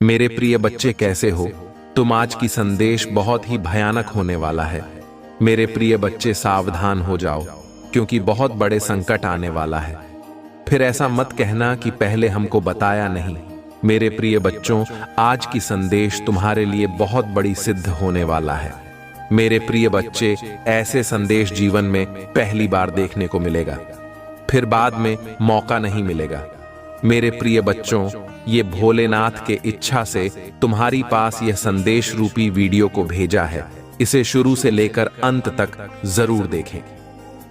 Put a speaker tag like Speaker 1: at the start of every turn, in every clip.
Speaker 1: मेरे प्रिय बच्चे, कैसे हो तुम? आज की संदेश बहुत ही भयानक होने वाला है। मेरे प्रिय बच्चे, सावधान हो जाओ, क्योंकि बहुत बड़े संकट आने वाला है। फिर ऐसा मत कहना कि पहले हमको बताया नहीं। मेरे प्रिय बच्चों, आज की संदेश तुम्हारे लिए बहुत बड़ी सिद्ध होने वाला है। मेरे प्रिय बच्चे, ऐसे संदेश जीवन में पहली बार देखने को मिलेगा, फिर बाद में मौका नहीं मिलेगा। मेरे प्रिय बच्चों, ये भोलेनाथ के इच्छा से तुम्हारी पास यह संदेश रूपी वीडियो को भेजा है। इसे शुरू से लेकर अंत तक जरूर देखें।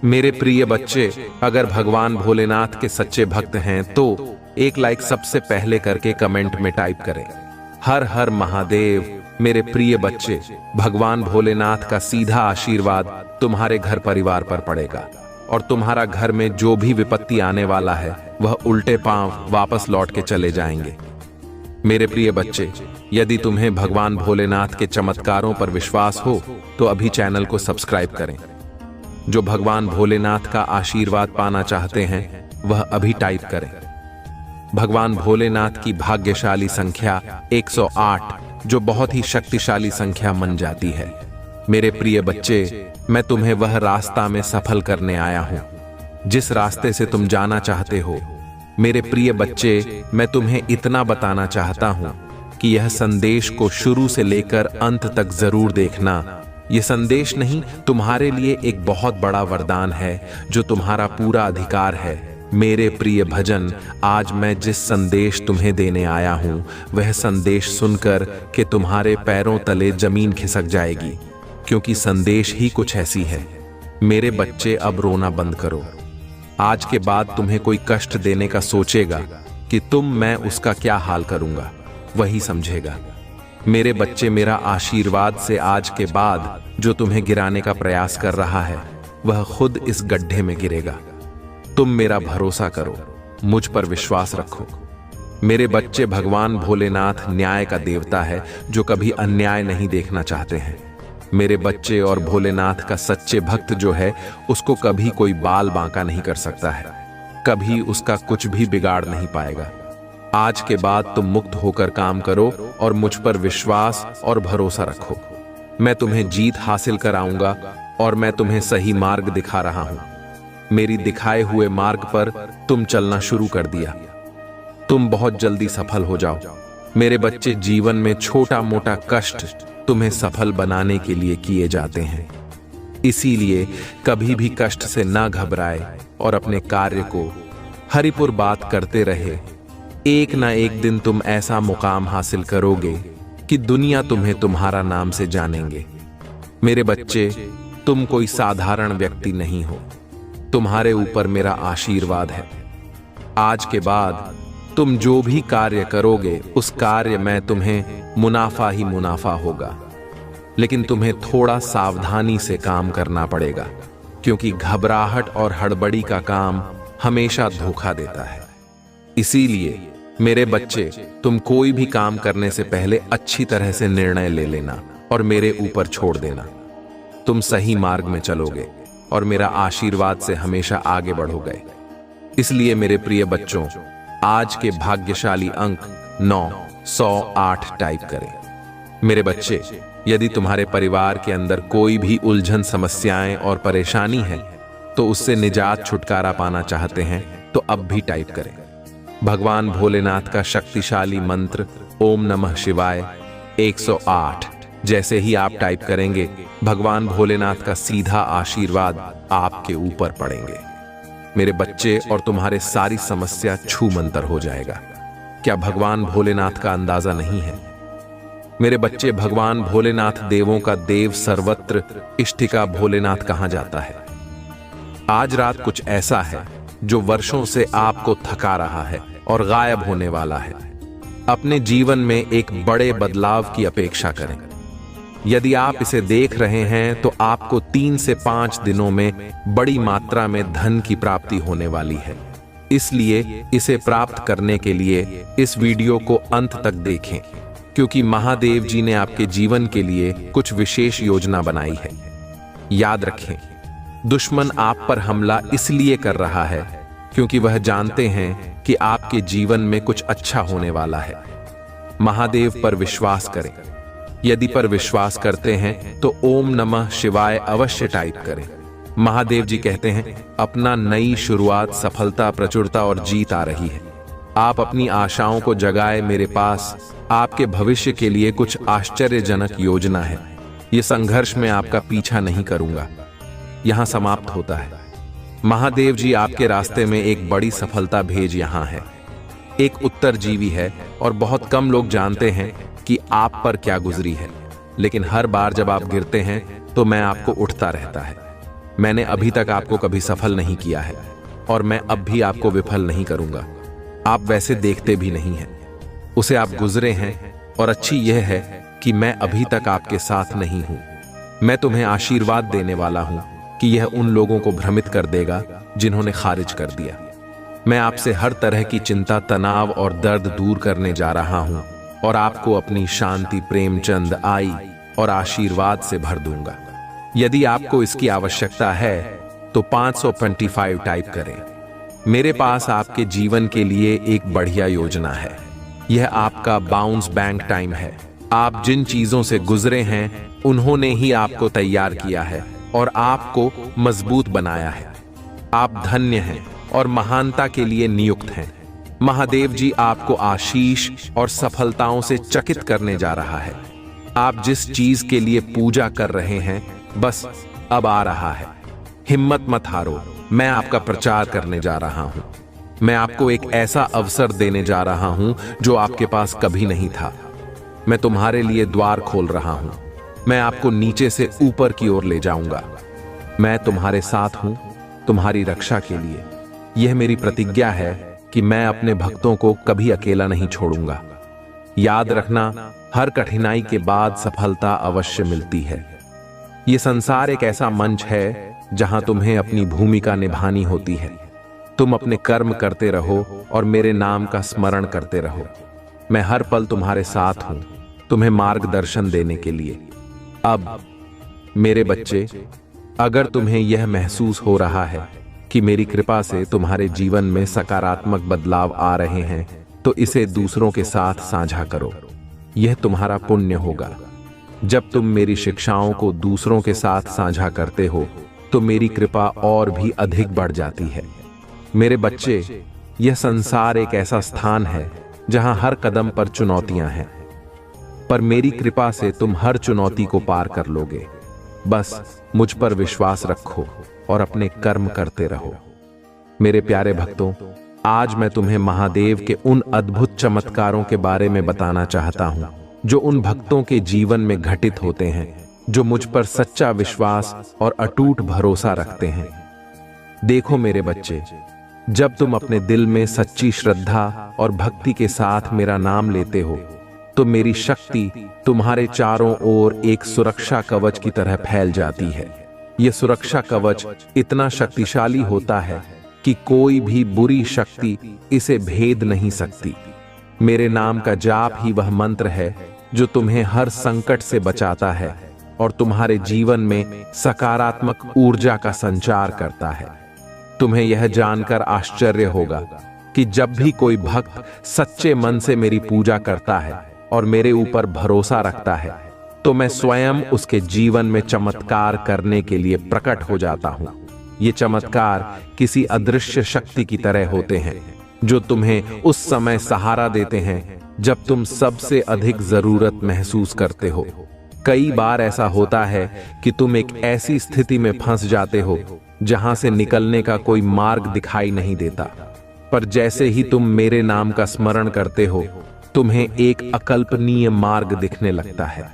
Speaker 1: मेरे प्रिय बच्चे, अगर भगवान भोलेनाथ के सच्चे भक्त हैं तो एक लाइक सबसे पहले करके कमेंट में टाइप करें, हर हर महादेव। मेरे प्रिय बच्चे, भगवान भोलेनाथ का सीधा आशीर्वाद तुम्हारे घर परिवार पर पड़ेगा और तुम्हारा घर में जो भी विपत्ति आने वाला है वह उल्टे पांव वापस लौट के चले जाएंगे। मेरे प्रिय बच्चे, यदि तुम्हें भगवान भोलेनाथ के चमत्कारों पर विश्वास हो तो अभी चैनल को सब्सक्राइब करें। जो भगवान भोलेनाथ का आशीर्वाद पाना चाहते हैं वह अभी टाइप करें। भगवान भोलेनाथ की भाग्यशाली संख्या 108, जो बहुत ही शक्तिशाली संख्या मन जाती है। मेरे प्रिय बच्चे, मैं तुम्हें वह रास्ता में सफल करने आया हूं जिस रास्ते से तुम जाना चाहते हो। मेरे प्रिय बच्चे, मैं तुम्हें इतना बताना चाहता हूं कि यह संदेश को शुरू से लेकर अंत तक जरूर देखना। यह संदेश नहीं, तुम्हारे लिए एक बहुत बड़ा वरदान है जो तुम्हारा पूरा अधिकार है। मेरे प्रिय भजन, आज मैं जिस संदेश तुम्हें देने आया हूं वह संदेश सुनकर कि तुम्हारे पैरों तले जमीन खिसक जाएगी, क्योंकि संदेश ही कुछ ऐसी है। मेरे बच्चे, अब रोना बंद करो। आज के बाद तुम्हें कोई कष्ट देने का सोचेगा कि मैं उसका क्या हाल करूंगा, वही समझेगा। मेरे बच्चे, मेरा आशीर्वाद से आज के बाद जो तुम्हें गिराने का प्रयास कर रहा है वह खुद इस गड्ढे में गिरेगा। तुम मेरा भरोसा करो, मुझ पर विश्वास रखो। मेरे बच्चे, भगवान भोलेनाथ न्याय का देवता है जो कभी अन्याय नहीं देखना चाहते हैं। मेरे बच्चे, और भोलेनाथ का सच्चे भक्त जो है उसको कभी कोई बाल बांका नहीं कर सकता है, कभी उसका कुछ भी बिगाड़ नहीं पाएगा। आज के बाद तुम मुक्त होकर काम करो और मुझ पर विश्वास और भरोसा रखो। मैं तुम्हें जीत हासिल कराऊंगा और मैं तुम्हें सही मार्ग दिखा रहा हूं। मेरी दिखाए हुए मार्ग पर तुम चलना शुरू कर दिया, तुम बहुत जल्दी सफल हो जाओ। मेरे बच्चे, जीवन में छोटा मोटा कष्ट तुम्हें सफल बनाने के लिए किए जाते हैं, इसीलिए कभी भी कष्ट से ना घबराए और अपने कार्य को हरिपुर बात करते रहे। एक ना एक दिन तुम ऐसा मुकाम हासिल करोगे कि दुनिया तुम्हें तुम्हारा नाम से जानेंगे। मेरे बच्चे, तुम कोई साधारण व्यक्ति नहीं हो, तुम्हारे ऊपर मेरा आशीर्वाद है। आज के बाद तुम जो भी कार्य करोगे उस कार्य में तुम्हें मुनाफा ही मुनाफा होगा, लेकिन तुम्हें थोड़ा सावधानी से काम करना पड़ेगा, क्योंकि घबराहट और हड़बड़ी का काम हमेशा धोखा देता है। इसीलिए मेरे बच्चे, तुम कोई भी काम करने से पहले अच्छी तरह से निर्णय ले लेना और मेरे ऊपर छोड़ देना। तुम सही मार्ग में चलोगे और मेरा आशीर्वाद से हमेशा आगे बढ़ोगे। इसलिए मेरे प्रिय बच्चों, आज के भाग्यशाली अंक 908 टाइप करें। मेरे बच्चे, यदि तुम्हारे परिवार के अंदर कोई भी उलझन, समस्याएं और परेशानी है तो उससे निजात, छुटकारा पाना चाहते हैं तो अब भी टाइप करें। भगवान भोलेनाथ का शक्तिशाली मंत्र ओम नमः शिवाय 108। जैसे ही आप टाइप करेंगे, भगवान भोलेनाथ का सीधा आशीर्वाद आपके ऊपर पड़ेंगे मेरे बच्चे, और तुम्हारे सारी समस्या छू मंतर हो जाएगा। क्या भगवान भोलेनाथ का अंदाजा नहीं है? मेरे बच्चे, भगवान भोलेनाथ देवों का देव, सर्वत्र इष्टिका भोलेनाथ कहा जाता है। आज रात कुछ ऐसा है जो वर्षों से आपको थका रहा है और गायब होने वाला है। अपने जीवन में एक बड़े बदलाव की अपेक्षा करें। यदि आप इसे देख रहे हैं तो आपको 3 से 5 दिनों में बड़ी मात्रा में धन की प्राप्ति होने वाली है। इसलिए इसे प्राप्त करने के लिए इस वीडियो को अंत तक देखें, क्योंकि महादेव जी ने आपके जीवन के लिए कुछ विशेष योजना बनाई है। याद रखें, दुश्मन आप पर हमला इसलिए कर रहा है क्योंकि वह जानते हैं कि आपके जीवन में कुछ अच्छा होने वाला है। महादेव पर विश्वास करें। यदि पर विश्वास करते हैं तो ओम नमः शिवाय अवश्य टाइप करें। महादेव जी कहते हैं, अपना नई शुरुआत, सफलता, प्रचुरता और जीत आ रही है। आप अपनी आशाओं को जगाए। मेरे पास आपके भविष्य के लिए कुछ आश्चर्यजनक योजना है। ये संघर्ष में आपका पीछा नहीं करूंगा। यहां समाप्त होता है। महादेव जी आपके रास्ते में एक बड़ी सफलता भेज यहां है। एक उत्तरजीवी है और बहुत कम लोग जानते हैं कि आप पर क्या गुजरी है, लेकिन हर बार जब आप गिरते हैं तो मैं आपको उठता रहता है। मैंने अभी तक आपको कभी सफल नहीं किया है और मैं अब भी आपको विफल नहीं करूंगा। आप वैसे देखते भी नहीं हैं, उसे आप गुजरे हैं। और अच्छी यह है कि मैं अभी तक आपके साथ नहीं हूं। मैं तुम्हें आशीर्वाद देने वाला हूं कि यह उन लोगों को भ्रमित कर देगा जिन्होंने खारिज कर दिया। मैं आपसे हर तरह की चिंता, तनाव और दर्द दूर करने जा रहा हूं और आपको अपनी शांति, प्रेमचंद, आई और आशीर्वाद से भर दूंगा। यदि आपको इसकी आवश्यकता है तो 525 टाइप करें। मेरे पास आपके जीवन के लिए एक बढ़िया योजना है। यह आपका बाउंस बैंक टाइम है। आप जिन चीजों से गुजरे हैं उन्होंने ही आपको तैयार किया है और आपको मजबूत बनाया है। आप धन्य हैं और महानता के लिए नियुक्त हैं। महादेव जी आपको आशीष और सफलताओं से चकित करने जा रहा है। आप जिस चीज के लिए पूजा कर रहे हैं बस अब आ रहा है। हिम्मत मत हारो। मैं आपका प्रचार करने जा रहा हूं। मैं आपको एक ऐसा अवसर देने जा रहा हूं जो आपके पास कभी नहीं था। मैं तुम्हारे लिए द्वार खोल रहा हूं। मैं आपको नीचे से ऊपर की ओर ले जाऊंगा। मैं तुम्हारे साथ हूं, तुम्हारी रक्षा के लिए। यह मेरी प्रतिज्ञा है कि मैं अपने भक्तों को कभी अकेला नहीं छोड़ूंगा। याद रखना, हर कठिनाई के बाद सफलता अवश्य मिलती है। यह संसार एक ऐसा मंच है जहां तुम्हें अपनी भूमिका निभानी होती है। तुम अपने कर्म करते रहो और मेरे नाम का स्मरण करते रहो। मैं हर पल तुम्हारे साथ हूं, तुम्हें मार्गदर्शन देने के लिए। अब मेरे बच्चे, अगर तुम्हें यह महसूस हो रहा है कि मेरी कृपा से तुम्हारे जीवन में सकारात्मक बदलाव आ रहे हैं, तो इसे दूसरों के साथ साझा करो। यह तुम्हारा पुण्य होगा। जब तुम मेरी शिक्षाओं को दूसरों के साथ साझा करते हो तो मेरी कृपा और भी अधिक बढ़ जाती है। मेरे बच्चे, यह संसार एक ऐसा स्थान है जहां हर कदम पर चुनौतियां हैं, पर मेरी कृपा से तुम हर चुनौती को पार कर लोगे। बस मुझ पर विश्वास रखो और अपने कर्म करते रहो। मेरे प्यारे भक्तों, आज मैं तुम्हें महादेव के उन अद्भुत चमत्कारों के बारे में बताना चाहता हूं जो उन भक्तों के जीवन में घटित होते हैं जो मुझ पर सच्चा विश्वास और अटूट भरोसा रखते हैं। देखो मेरे बच्चे, जब तुम अपने दिल में सच्ची श्रद्धा और भक्ति के साथ मेरा नाम लेते हो तो मेरी शक्ति तुम्हारे चारों ओर एक सुरक्षा कवच की तरह फैल जाती है। यह सुरक्षा कवच इतना शक्तिशाली होता है कि कोई भी बुरी शक्ति इसे भेद नहीं सकती। मेरे नाम का जाप ही वह मंत्र है जो तुम्हें हर संकट से बचाता है और तुम्हारे जीवन में सकारात्मक ऊर्जा का संचार करता है। तुम्हें यह जानकर आश्चर्य होगा कि जब भी कोई भक्त सच्चे मन से मेरी पूजा करता है और मेरे ऊपर भरोसा रखता है तो मैं स्वयं उसके जीवन में चमत्कार करने के लिए प्रकट हो जाता हूं। ये चमत्कार किसी अदृश्य शक्ति की तरह होते हैं जो तुम्हें उस समय सहारा देते हैं जब तुम सबसे अधिक जरूरत महसूस करते हो। कई बार ऐसा होता है कि तुम एक ऐसी स्थिति में फंस जाते हो जहां से निकलने का कोई मार्ग दिखाई नहीं देता, पर जैसे ही तुम मेरे नाम का स्मरण करते हो तुम्हें एक अकल्पनीय मार्ग दिखने लगता है।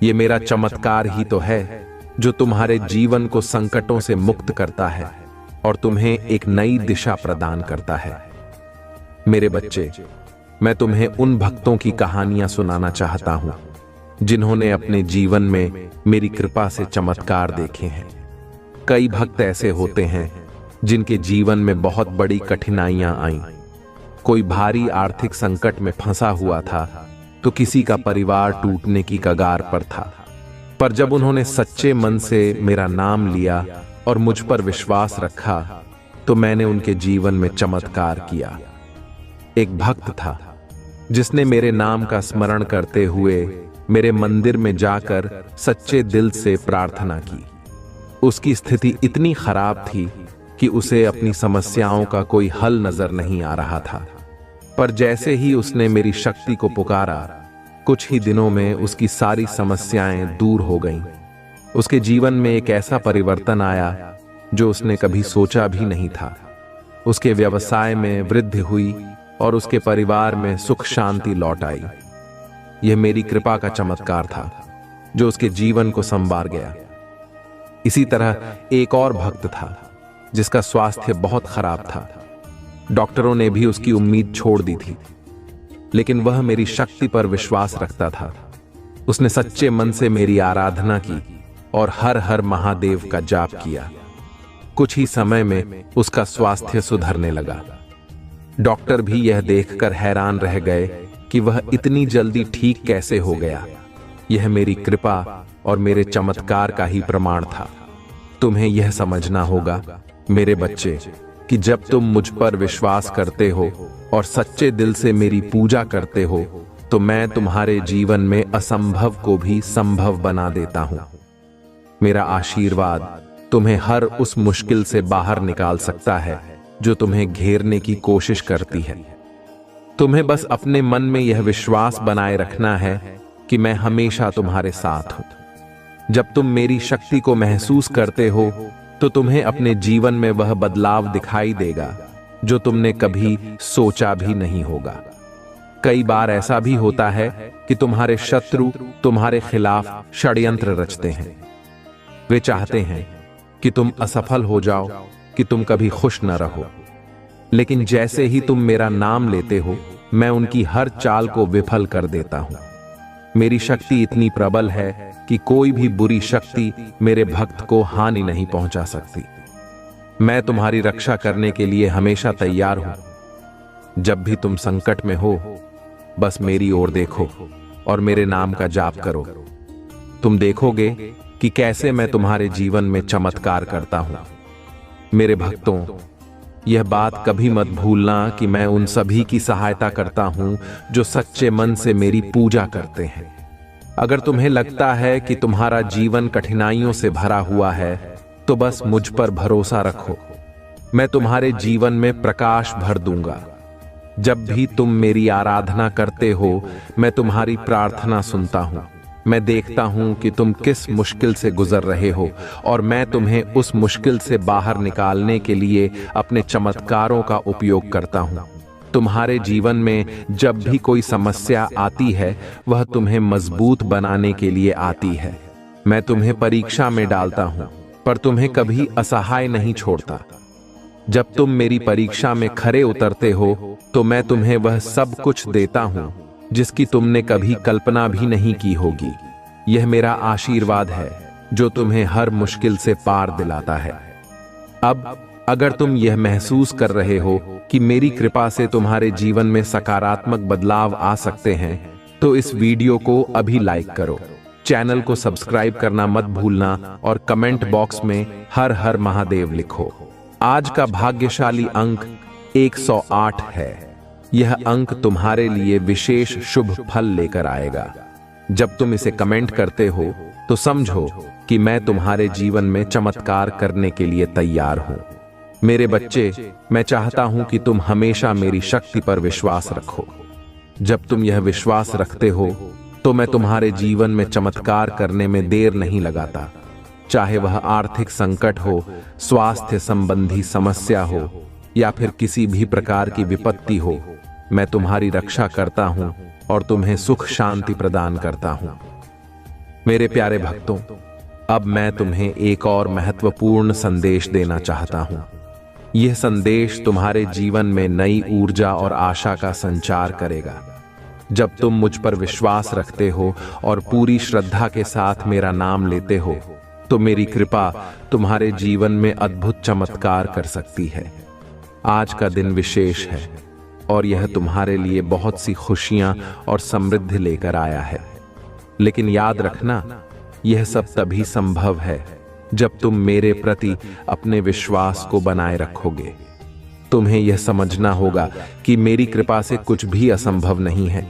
Speaker 1: ये मेरा चमत्कार ही तो है जो तुम्हारे जीवन को संकटों से मुक्त करता है और तुम्हें एक नई दिशा प्रदान करता है। मेरे बच्चे, मैं तुम्हें उन भक्तों की कहानियां सुनाना चाहता हूं जिन्होंने अपने जीवन में मेरी कृपा से चमत्कार देखे हैं। कई भक्त ऐसे होते हैं जिनके जीवन में बहुत बड़ी कठिनाइयां आईं। कोई भारी आर्थिक संकट में फंसा हुआ था तो किसी का परिवार टूटने की कगार पर था, पर जब उन्होंने सच्चे मन से मेरा नाम लिया और मुझ पर विश्वास रखा तो मैंने उनके जीवन में चमत्कार किया। एक भक्त था जिसने मेरे नाम का स्मरण करते हुए मेरे मंदिर में जाकर सच्चे दिल से प्रार्थना की। उसकी स्थिति इतनी खराब थी कि उसे अपनी समस्याओं का कोई हल नजर नहीं आ रहा था। पर जैसे ही उसने मेरी शक्ति को पुकारा, कुछ ही दिनों में उसकी सारी समस्याएं दूर हो गईं। उसके जीवन में एक ऐसा परिवर्तन आया जो उसने कभी सोचा भी नहीं था। उसके व्यवसाय में वृद्धि हुई और उसके परिवार में सुख शांति लौट आई। यह मेरी कृपा का चमत्कार था जो उसके जीवन को संवार गया। इसी तरह एक और भक्त था जिसका स्वास्थ्य बहुत खराब था। डॉक्टरों ने भी उसकी उम्मीद छोड़ दी थी, लेकिन वह मेरी शक्ति पर विश्वास रखता था। उसने सच्चे मन से मेरी आराधना की और हर हर महादेव का जाप किया। कुछ ही समय में उसका स्वास्थ्य सुधरने लगा। डॉक्टर भी यह देखकर हैरान रह गए कि वह इतनी जल्दी ठीक कैसे हो गया। यह मेरी कृपा और मेरे चमत्कार का ही प्रमाण था। तुम्हें यह समझना होगा मेरे बच्चे कि जब तुम मुझ पर विश्वास करते हो और सच्चे दिल से मेरी पूजा करते हो, तो मैं तुम्हारे जीवन में असंभव को भी संभव बना देता हूं। मेरा आशीर्वाद तुम्हें हर उस मुश्किल से बाहर निकाल सकता है जो तुम्हें घेरने की कोशिश करती है। तुम्हें बस अपने मन में यह विश्वास बनाए रखना है कि मैं हमेशा तुम्हारे साथ हूं। जब तुम मेरी शक्ति को महसूस करते हो तो तुम्हें अपने जीवन में वह बदलाव दिखाई देगा जो तुमने कभी सोचा भी नहीं होगा। कई बार ऐसा भी होता है कि तुम्हारे शत्रु तुम्हारे खिलाफ षड्यंत्र रचते हैं। वे चाहते हैं कि तुम असफल हो जाओ, कि तुम कभी खुश न रहो। लेकिन जैसे ही तुम मेरा नाम लेते हो, मैं उनकी हर चाल को विफल कर देता हूं। मेरी शक्ति इतनी प्रबल है कि कोई भी बुरी शक्ति मेरे भक्त को हानि नहीं पहुंचा सकती। मैं तुम्हारी रक्षा करने के लिए हमेशा तैयार हूं। जब भी तुम संकट में हो, बस मेरी ओर देखो और मेरे नाम का जाप करो। तुम देखोगे कि कैसे मैं तुम्हारे जीवन में चमत्कार करता हूं। मेरे भक्तों, यह बात कभी मत भूलना कि मैं उन सभी की सहायता करता हूं जो सच्चे मन से मेरी पूजा करते हैं। अगर तुम्हें लगता है कि तुम्हारा जीवन कठिनाइयों से भरा हुआ है, तो बस मुझ पर भरोसा रखो। मैं तुम्हारे जीवन में प्रकाश भर दूंगा। जब भी तुम मेरी आराधना करते हो, मैं तुम्हारी प्रार्थना सुनता हूं। मैं देखता हूं कि तुम किस मुश्किल से गुजर रहे हो और मैं तुम्हें उस मुश्किल से बाहर निकालने के लिए अपने चमत्कारों का उपयोग करता हूं। तुम्हारे जीवन में जब भी कोई समस्या आती है, वह तुम्हें मजबूत बनाने के लिए आती है। मैं तुम्हें परीक्षा में डालता हूं, पर तुम्हें कभी असहाय नहीं छोड़ता। जब तुम मेरी परीक्षा में खरे उतरते हो, तो मैं तुम्हें वह सब कुछ देता हूं जिसकी तुमने कभी कल्पना भी नहीं की होगी। यह मेरा आशीर्वाद है जो तुम्हें हर मुश्किल से पार दिलाता है। अब अगर तुम यह महसूस कर रहे हो कि मेरी कृपा से तुम्हारे जीवन में सकारात्मक बदलाव आ सकते हैं, तो इस वीडियो को अभी लाइक करो, चैनल को सब्सक्राइब करना मत भूलना और कमेंट बॉक्स में हर हर महादेव लिखो। आज का भाग्यशाली अंक 108 है। यह अंक तुम्हारे लिए विशेष शुभ फल लेकर आएगा। जब तुम इसे कमेंट करते हो, तो समझो कि मैं तुम्हारे जीवन में चमत्कार करने के लिए तैयार हूं। मेरे बच्चे, मैं चाहता हूं कि तुम हमेशा मेरी शक्ति पर विश्वास रखो। जब तुम यह विश्वास रखते हो, तो मैं तुम्हारे जीवन में चमत्कार करने में देर नहीं लगाता। चाहे वह आर्थिक संकट हो, स्वास्थ्य संबंधी समस्या हो या फिर किसी भी प्रकार की विपत्ति हो, मैं तुम्हारी रक्षा करता हूं और तुम्हें सुख शांति प्रदान करता हूं। मेरे प्यारे भक्तों, अब मैं तुम्हें एक और महत्वपूर्ण संदेश देना चाहता हूं। यह संदेश तुम्हारे जीवन में नई ऊर्जा और आशा का संचार करेगा। जब तुम मुझ पर विश्वास रखते हो और पूरी श्रद्धा के साथ मेरा नाम लेते हो, तो मेरी कृपा तुम्हारे जीवन में अद्भुत चमत्कार कर सकती है। आज का दिन विशेष है और यह तुम्हारे लिए बहुत सी खुशियां और समृद्धि लेकर आया है। लेकिन याद रखना, यह सब तभी संभव है जब तुम मेरे प्रति अपने विश्वास को बनाए रखोगे। तुम्हें यह समझना होगा कि मेरी कृपा से कुछ भी असंभव नहीं है।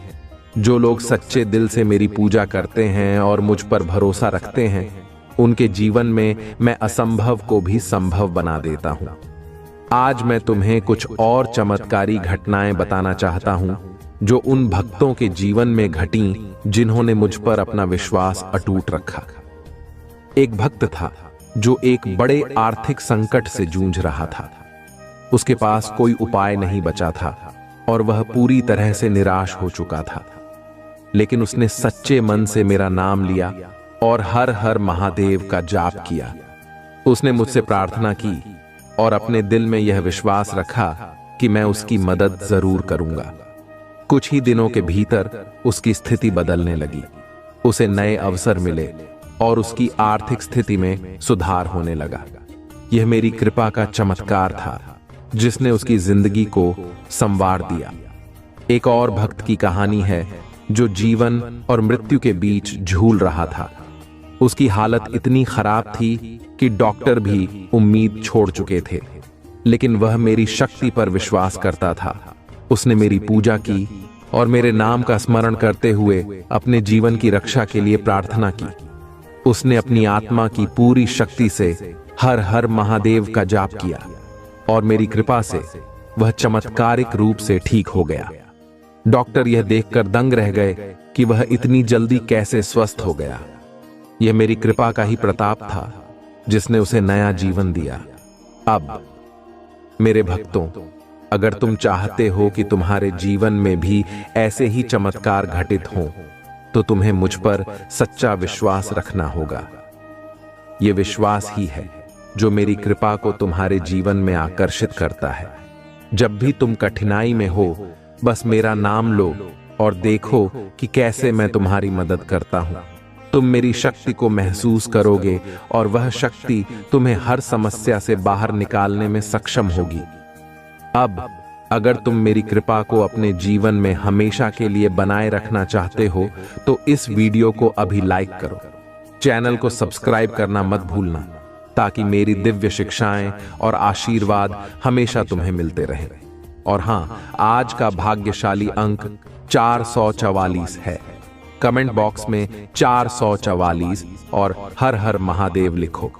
Speaker 1: जो लोग सच्चे दिल से मेरी पूजा करते हैं और मुझ पर भरोसा रखते हैं, उनके जीवन में मैं असंभव को भी संभव बना देता हूं। आज मैं तुम्हें कुछ और चमत्कारी घटनाएं बताना चाहता हूं जो उन भक्तों के जीवन में घटी जिन्होंने मुझ पर अपना विश्वास अटूट रखा। एक भक्त था जो एक बड़े आर्थिक संकट से जूझ रहा था। उसके पास कोई उपाय नहीं बचा था और वह पूरी तरह से निराश हो चुका था। लेकिन उसने सच्चे मन से मेरा नाम लिया और हर हर महादेव का जाप किया। उसने मुझसे प्रार्थना की और अपने दिल में यह विश्वास रखा कि मैं उसकी मदद जरूर करूंगा। कुछ ही दिनों के भीतर उसकी स्थिति बदलने लगी। उसे नए अवसर मिले और उसकी आर्थिक स्थिति में सुधार होने लगा। यह मेरी कृपा का चमत्कार था जिसने उसकी जिंदगी को संवार दिया। एक और भक्त की कहानी है जो जीवन और मृत्यु के बीच झूल रहा था। उसकी हालत इतनी खराब थी कि डॉक्टर भी उम्मीद छोड़ चुके थे, लेकिन वह मेरी शक्ति पर विश्वास करता था। उसने मेरी पूजा की और मेरे नाम का स्मरण करते हुए अपने जीवन की रक्षा के लिए प्रार्थना की। उसने अपनी आत्मा की पूरी शक्ति से हर हर महादेव का जाप किया और मेरी कृपा से वह चमत्कारिक रूप से ठीक हो गया। डॉक्टर यह देखकर दंग रह गए कि वह इतनी जल्दी कैसे स्वस्थ हो गया। यह मेरी कृपा का ही प्रताप था जिसने उसे नया जीवन दिया। अब मेरे भक्तों, अगर तुम चाहते हो कि तुम्हारे जीवन में भी ऐसे ही चमत्कार घटित हों, तो तुम्हें मुझ पर सच्चा विश्वास रखना होगा। यह विश्वास ही है जो मेरी कृपा को तुम्हारे जीवन में आकर्षित करता है। जब भी तुम कठिनाई में हो, बस मेरा नाम लो और देखो कि कैसे मैं तुम्हारी मदद करता हूं। तुम मेरी शक्ति को महसूस करोगे और वह शक्ति तुम्हें हर समस्या से बाहर निकालने में सक्षम होगी। अब अगर तुम मेरी कृपा को अपने जीवन में हमेशा के लिए बनाए रखना चाहते हो, तो इस वीडियो को अभी लाइक करो। चैनल को सब्सक्राइब करना मत भूलना, ताकि मेरी दिव्य शिक्षाएं और आशीर्वाद हमेशा तुम्हें मिलते रहें। और हां, आज का भाग्यशाली अंक 444 है। कमेंट बॉक्स में 444 और हर हर महादेव लिखो।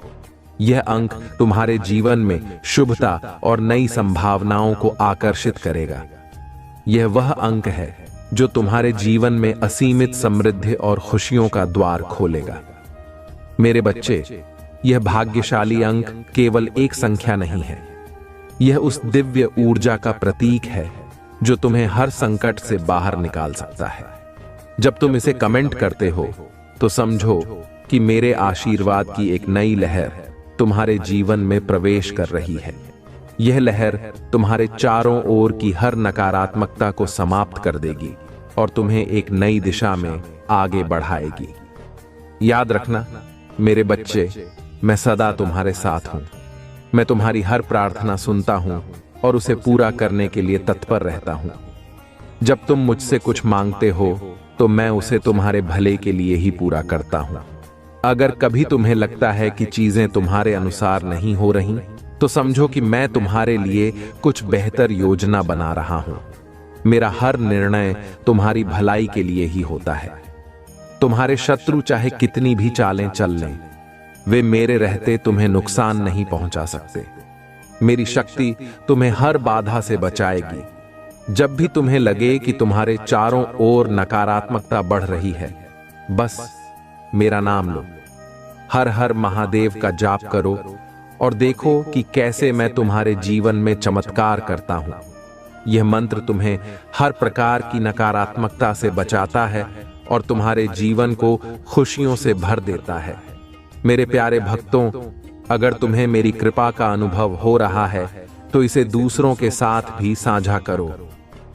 Speaker 1: यह अंक तुम्हारे जीवन में शुभता और नई संभावनाओं को आकर्षित करेगा। यह वह अंक है जो तुम्हारे जीवन में असीमित समृद्धि और खुशियों का द्वार खोलेगा। मेरे बच्चे, यह भाग्यशाली अंक केवल एक संख्या नहीं है, यह उस दिव्य ऊर्जा का प्रतीक है जो तुम्हें हर संकट से बाहर निकाल सकता है। जब तुम इसे कमेंट करते हो, तो समझो कि मेरे आशीर्वाद की एक नई लहर तुम्हारे जीवन में प्रवेश कर रही है। यह लहर तुम्हारे चारों ओर की हर नकारात्मकता को समाप्त कर देगी और तुम्हें एक नई दिशा में आगे बढ़ाएगी। याद रखना मेरे बच्चे, मैं सदा तुम्हारे साथ हूं। मैं तुम्हारी हर प्रार्थना सुनता हूं और उसे पूरा करने के लिए तत्पर रहता हूं। जब तुम मुझसे कुछ मांगते हो, तो मैं उसे तुम्हारे भले के लिए ही पूरा करता हूं। अगर कभी तुम्हें लगता है कि चीजें तुम्हारे अनुसार नहीं हो रही, तो समझो कि मैं तुम्हारे लिए कुछ बेहतर योजना बना रहा हूं। मेरा हर निर्णय तुम्हारी भलाई के लिए ही होता है। तुम्हारे शत्रु चाहे कितनी भी चालें चल लें, वे मेरे रहते तुम्हें नुकसान नहीं पहुंचा सकते। मेरी शक्ति तुम्हें हर बाधा से बचाएगी। जब भी तुम्हें लगे कि तुम्हारे चारों ओर नकारात्मकता बढ़ रही है, बस मेरा नाम लो, हर हर महादेव का जाप करो और देखो कि कैसे मैं तुम्हारे जीवन में चमत्कार करता हूं। यह मंत्र तुम्हें हर प्रकार की नकारात्मकता से बचाता है और तुम्हारे जीवन को खुशियों से भर देता है। मेरे प्यारे भक्तों, अगर तुम्हें मेरी कृपा का अनुभव हो रहा है, तो इसे दूसरों के साथ भी साझा करो।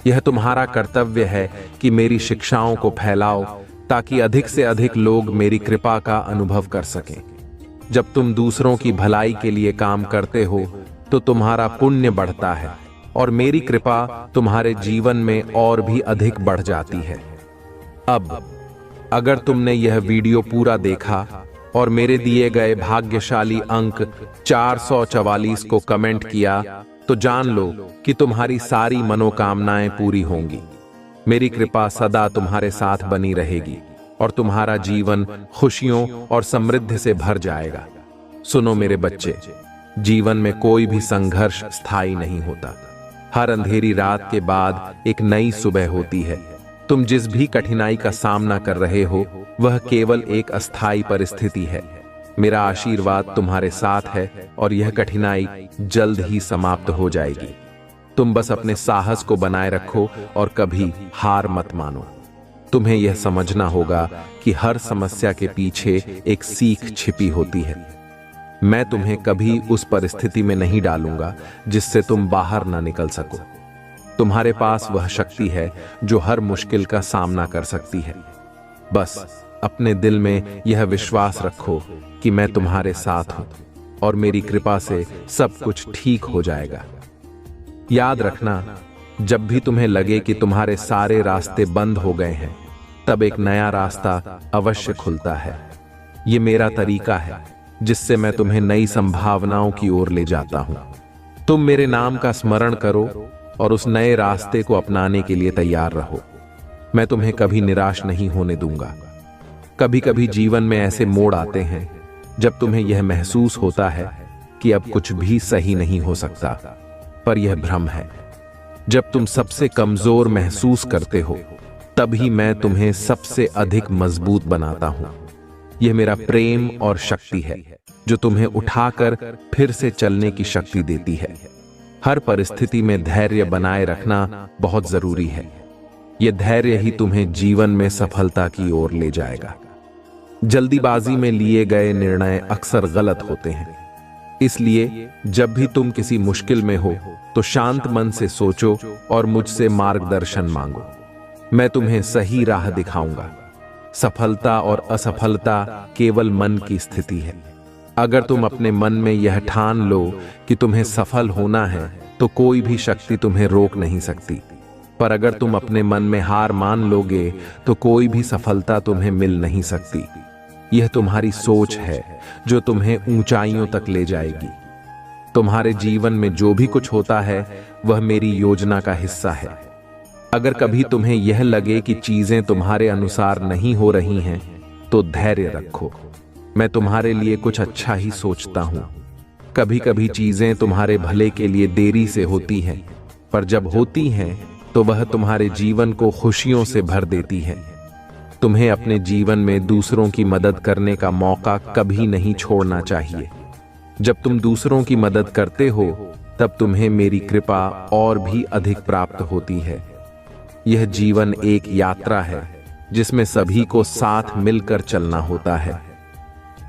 Speaker 1: यह तुम्हारा कर्तव्य है कि मेरी शिक्षाओं को फैलाओ, ताकि अधिक से अधिक लोग मेरी कृपा का अनुभव कर सकें। जब तुम दूसरों की भलाई के लिए काम करते हो, तो तुम्हारा पुण्य बढ़ता है और मेरी कृपा तुम्हारे जीवन में और भी अधिक बढ़ जाती है। अब अगर तुमने यह वीडियो पूरा देखा और मेरे दिए गए भाग्यशाली अंक 444 को कमेंट किया, तो जान लो कि तुम्हारी सारी मनोकामनाएं पूरी होंगी। मेरी कृपा सदा तुम्हारे साथ बनी रहेगी और तुम्हारा जीवन खुशियों और समृद्धि से भर जाएगा। सुनो मेरे बच्चे, जीवन में कोई भी संघर्ष स्थायी नहीं होता। हर अंधेरी रात के बाद एक नई सुबह होती है। तुम जिस भी कठिनाई का सामना कर रहे हो वह केवल एक अस्थायी परिस्थिति है। मेरा आशीर्वाद तुम्हारे साथ है और यह कठिनाई जल्द ही समाप्त हो जाएगी। तुम बस अपने साहस को बनाए रखो और कभी हार मत मानो। तुम्हें यह समझना होगा कि हर समस्या के पीछे एक सीख छिपी होती है। मैं तुम्हें कभी उस परिस्थिति में नहीं डालूंगा जिससे तुम बाहर ना निकल सको। तुम्हारे पास वह शक्ति है जो हर मुश्किल का सामना कर सकती है। बस अपने दिल में यह विश्वास रखो कि मैं तुम्हारे साथ हूं और मेरी कृपा से सब कुछ ठीक हो जाएगा। याद रखना, जब भी तुम्हें लगे कि तुम्हारे सारे रास्ते बंद हो गए हैं, तब एक नया रास्ता अवश्य खुलता है। ये मेरा तरीका है जिससे मैं तुम्हें नई संभावनाओं की ओर ले जाता हूं। तुम मेरे नाम का स्मरण करो और उस नए रास्ते को अपनाने के लिए तैयार रहो। मैं तुम्हें कभी निराश नहीं होने दूंगा। कभी कभी जीवन में ऐसे मोड़ आते हैं जब तुम्हें यह महसूस होता है कि अब कुछ भी सही नहीं हो सकता, पर यह भ्रम है। जब तुम सबसे कमजोर महसूस करते हो तभी मैं तुम्हें सबसे अधिक मजबूत बनाता हूं। यह मेरा प्रेम और शक्ति है जो तुम्हें उठाकर फिर से चलने की शक्ति देती है। हर परिस्थिति में धैर्य बनाए रखना बहुत जरूरी है। यह धैर्य ही तुम्हें जीवन में सफलता की ओर ले जाएगा। जल्दीबाजी में लिए गए निर्णय अक्सर गलत होते हैं, इसलिए जब भी तुम किसी मुश्किल में हो तो शांत मन से सोचो और मुझसे मार्गदर्शन मांगो। मैं तुम्हें सही राह दिखाऊंगा। सफलता और असफलता केवल मन की स्थिति है। अगर तुम अपने मन में यह ठान लो कि तुम्हें सफल होना है तो कोई भी शक्ति तुम्हें रोक नहीं सकती। पर अगर तुम अपने मन में हार मान लोगे तो कोई भी सफलता तुम्हें मिल नहीं सकती। यह तुम्हारी सोच है जो तुम्हें ऊंचाइयों तक ले जाएगी। तुम्हारे जीवन में जो भी कुछ होता है वह मेरी योजना का हिस्सा है। अगर कभी तुम्हें यह लगे कि चीजें तुम्हारे अनुसार नहीं हो रही हैं, तो धैर्य रखो। मैं तुम्हारे लिए कुछ अच्छा ही सोचता हूं। कभी कभी चीजें तुम्हारे भले के लिए देरी से होती हैं, पर जब होती हैं तो वह तुम्हारे जीवन को खुशियों से भर देती हैं। तुम्हें अपने जीवन में दूसरों की मदद करने का मौका कभी नहीं छोड़ना चाहिए। जब तुम दूसरों की मदद करते हो तब तुम्हें मेरी कृपा और भी अधिक प्राप्त होती है। यह जीवन एक यात्रा है जिसमें सभी को साथ मिलकर चलना होता है।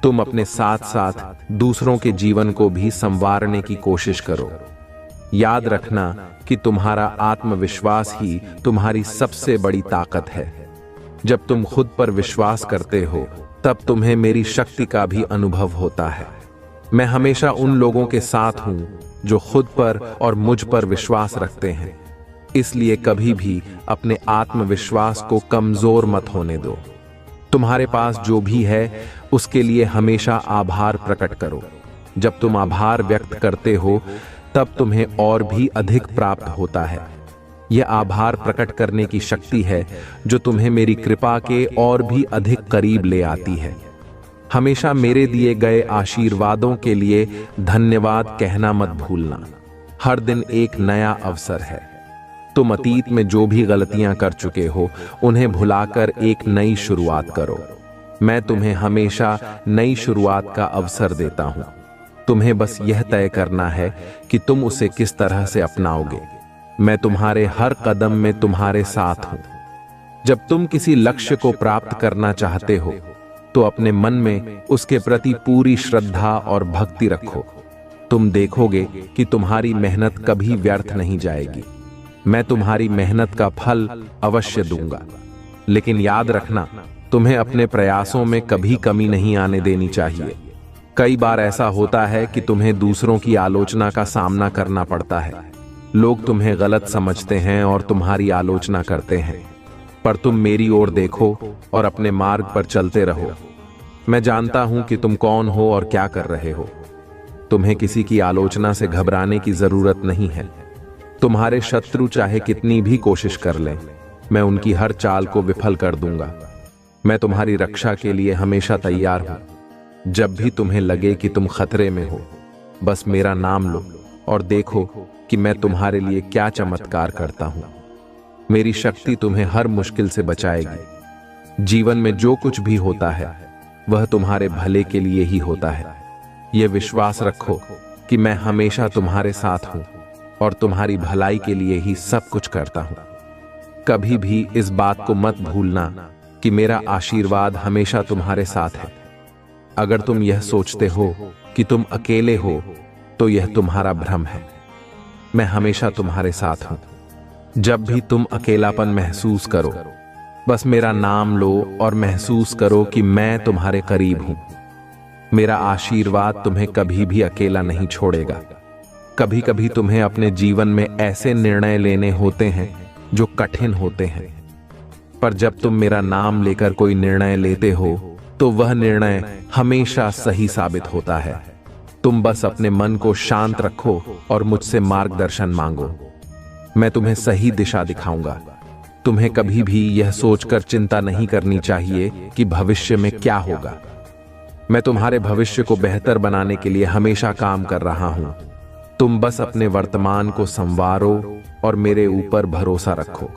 Speaker 1: तुम अपने साथ साथ दूसरों के जीवन को भी संवारने की कोशिश करो। याद रखना कि तुम्हारा आत्मविश्वास ही तुम्हारी सबसे बड़ी ताकत है। जब तुम खुद पर विश्वास करते हो तब तुम्हें मेरी शक्ति का भी अनुभव होता है। मैं हमेशा उन लोगों के साथ हूं जो खुद पर और मुझ पर विश्वास रखते हैं, इसलिए कभी भी अपने आत्मविश्वास को कमजोर मत होने दो। तुम्हारे पास जो भी है उसके लिए हमेशा आभार प्रकट करो। जब तुम आभार व्यक्त करते हो तब तुम्हें और भी अधिक प्राप्त होता है। यह आभार प्रकट करने की शक्ति है जो तुम्हें मेरी कृपा के और भी अधिक करीब ले आती है। हमेशा मेरे दिए गए आशीर्वादों के लिए धन्यवाद कहना मत भूलना। हर दिन एक नया अवसर है। तुम अतीत में जो भी गलतियां कर चुके हो उन्हें भुलाकर एक नई शुरुआत करो। मैं तुम्हें हमेशा नई शुरुआत का अवसर देता हूं। तुम्हें बस यह तय करना है कि तुम उसे किस तरह से अपनाओगे। मैं तुम्हारे हर कदम में तुम्हारे साथ हूं। जब तुम किसी लक्ष्य को प्राप्त करना चाहते हो तो अपने मन में उसके प्रति पूरी श्रद्धा और भक्ति रखो। तुम देखोगे कि तुम्हारी मेहनत कभी व्यर्थ नहीं जाएगी। मैं तुम्हारी मेहनत का फल अवश्य दूंगा, लेकिन याद रखना, तुम्हें अपने प्रयासों में कभी कमी नहीं आने देनी चाहिए। कई बार ऐसा होता है कि तुम्हें दूसरों की आलोचना का सामना करना पड़ता है। लोग तुम्हें गलत समझते हैं और तुम्हारी आलोचना करते हैं, पर तुम मेरी ओर देखो और अपने मार्ग पर चलते रहो। मैं जानता हूं कि तुम कौन हो और क्या कर रहे हो। तुम्हें किसी की आलोचना से घबराने की जरूरत नहीं है। तुम्हारे शत्रु चाहे कितनी भी कोशिश कर लें, मैं उनकी हर चाल को विफल कर दूंगा। मैं तुम्हारी रक्षा के लिए हमेशा तैयार हूं। जब भी तुम्हें लगे कि तुम खतरे में हो, बस मेरा नाम लो और देखो कि मैं तुम्हारे लिए क्या चमत्कार करता हूं। मेरी शक्ति तुम्हें हर मुश्किल से बचाएगी। जीवन में जो कुछ भी होता है वह तुम्हारे भले के लिए ही होता है। यह विश्वास रखो कि मैं हमेशा तुम्हारे साथ हूं और तुम्हारी भलाई के लिए ही सब कुछ करता हूं। कभी भी इस बात को मत भूलना कि मेरा आशीर्वाद हमेशा तुम्हारे साथ है। अगर तुम यह सोचते हो कि तुम अकेले हो तो यह तुम्हारा भ्रम है। मैं हमेशा तुम्हारे साथ हूं। जब भी तुम अकेलापन महसूस करो, बस मेरा नाम लो और महसूस करो कि मैं तुम्हारे करीब हूं। मेरा आशीर्वाद तुम्हें कभी भी अकेला नहीं छोड़ेगा। कभी कभी तुम्हें अपने जीवन में ऐसे निर्णय लेने होते हैं जो कठिन होते हैं, पर जब तुम मेरा नाम लेकर कोई निर्णय लेते हो तो वह निर्णय हमेशा सही साबित होता है। तुम बस अपने मन को शांत रखो और मुझसे मार्गदर्शन मांगो। मैं तुम्हें सही दिशा दिखाऊंगा। तुम्हें कभी भी यह सोचकर चिंता नहीं करनी चाहिए कि भविष्य में क्या होगा। मैं तुम्हारे भविष्य को बेहतर बनाने के लिए हमेशा काम कर रहा हूं। तुम बस अपने वर्तमान को संवारो और मेरे ऊपर भरोसा रखो।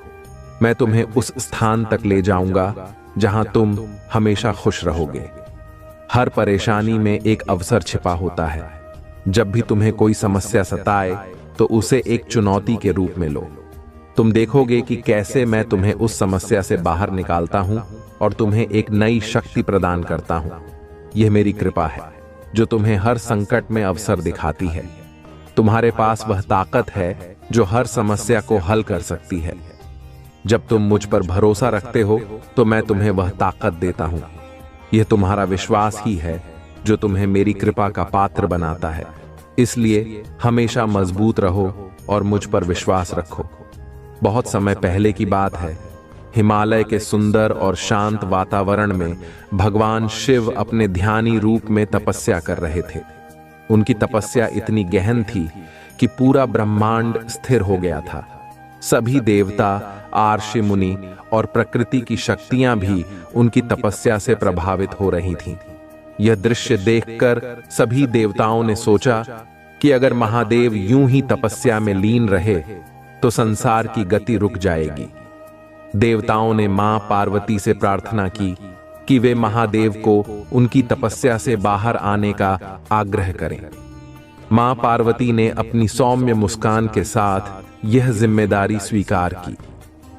Speaker 1: मैं तुम्हें उस स्थान तक ले जाऊंगा जहां तुम हमेशा खुश रहोगे। हर परेशानी में एक अवसर छिपा होता है। जब भी तुम्हें कोई समस्या सताए तो उसे एक चुनौती के रूप में लो। तुम देखोगे कि कैसे मैं तुम्हें उस समस्या से बाहर निकालता हूं और तुम्हें एक नई शक्ति प्रदान करता हूं। यह मेरी कृपा है जो तुम्हें हर संकट में अवसर दिखाती है। तुम्हारे पास वह ताकत है जो हर समस्या को हल कर सकती है। जब तुम मुझ पर भरोसा रखते हो तो मैं तुम्हें वह ताकत देता हूं। यह तुम्हारा विश्वास ही है जो तुम्हें मेरी कृपा का पात्र बनाता है। इसलिए हमेशा मजबूत रहो और मुझ पर विश्वास रखो। बहुत समय पहले की बात है, हिमालय के सुंदर और शांत वातावरण में भगवान शिव अपने ध्यानी रूप में तपस्या कर रहे थे। उनकी तपस्या इतनी गहन थी कि पूरा ब्रह्मांड स्थिर हो गया था। सभी देवता, आर्षि मुनि और प्रकृति की शक्तियां भी उनकी तपस्या से प्रभावित हो रही थीं। यह दृश्य देखकर सभी देवताओं ने सोचा कि अगर महादेव यूं ही तपस्या में लीन रहे तो संसार की गति रुक जाएगी। देवताओं ने मां पार्वती से प्रार्थना की कि वे महादेव को उनकी तपस्या से बाहर आने का आग्रह करें। मां पार्वती ने अपनी सौम्य मुस्कान के साथ यह जिम्मेदारी स्वीकार की।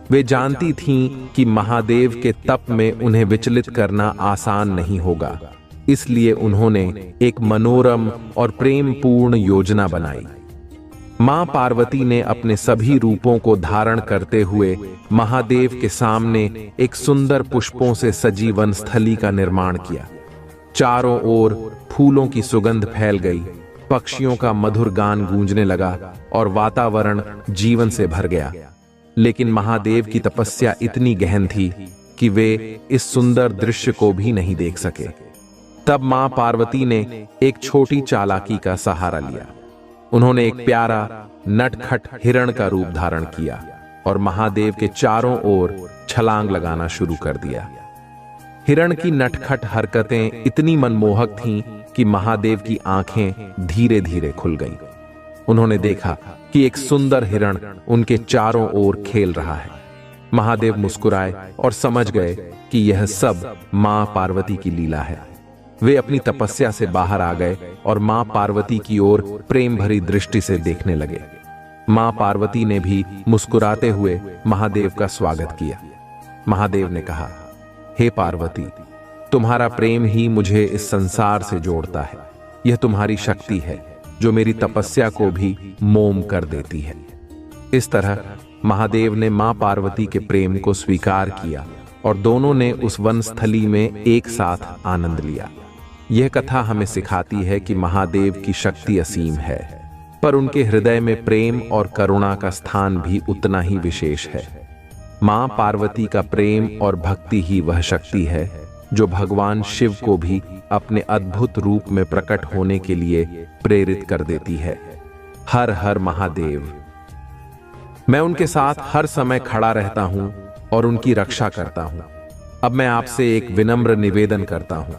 Speaker 1: वे जानती थीं कि महादेव के तप में उन्हें विचलित करना आसान नहीं होगा, इसलिए उन्होंने एक मनोरम और प्रेमपूर्ण योजना बनाई। मां पार्वती ने अपने सभी रूपों को धारण करते हुए महादेव के सामने एक सुंदर पुष्पों से सजी वनस्थली का निर्माण किया। चारों ओर फूलों की सुगंध फैल गई, पक्षियों का मधुर गान गूंजने लगा और वातावरण जीवन से भर गया। लेकिन महादेव की तपस्या इतनी गहन थी कि वे इस सुंदर दृश्य को भी नहीं देख सके। तब मां पार्वती ने एक छोटी चालाकी का सहारा लिया। उन्होंने एक प्यारा नटखट हिरण का रूप धारण किया और महादेव के चारों ओर छलांग लगाना शुरू कर दिया। हिरण की नटखट हरकतें इतनी मनमोहक थीं कि महादेव की आंखें धीरे धीरे खुल गईं। उन्होंने देखा कि एक सुंदर हिरण उनके चारों ओर खेल रहा है। महादेव मुस्कुराए और समझ गए कि यह सब मां पार्वती की लीला है। वे अपनी तपस्या से बाहर आ गए और मां पार्वती की ओर प्रेम भरी दृष्टि से देखने लगे। मां पार्वती ने भी मुस्कुराते हुए महादेव का स्वागत किया। महादेव ने कहा, हे पार्वती, तुम्हारा प्रेम ही मुझे इस संसार से जोड़ता है। यह तुम्हारी शक्ति है जो मेरी तपस्या को भी मोम कर देती है। इस तरह महादेव ने मां पार्वती के प्रेम को स्वीकार किया और दोनों ने उस वनस्थली में एक साथ आनंद लिया। यह कथा हमें सिखाती है कि महादेव की शक्ति असीम है, पर उनके हृदय में प्रेम और करुणा का स्थान भी उतना ही विशेष है। मां पार्वती का प्रेम और भक्ति ही वह शक्ति है जो भगवान शिव को भी अपने अद्भुत रूप में प्रकट होने के लिए प्रेरित कर देती है। हर हर महादेव। मैं उनके साथ हर समय खड़ा रहता हूं और उनकी रक्षा करता हूं। अब मैं आपसे एक विनम्र निवेदन करता हूं,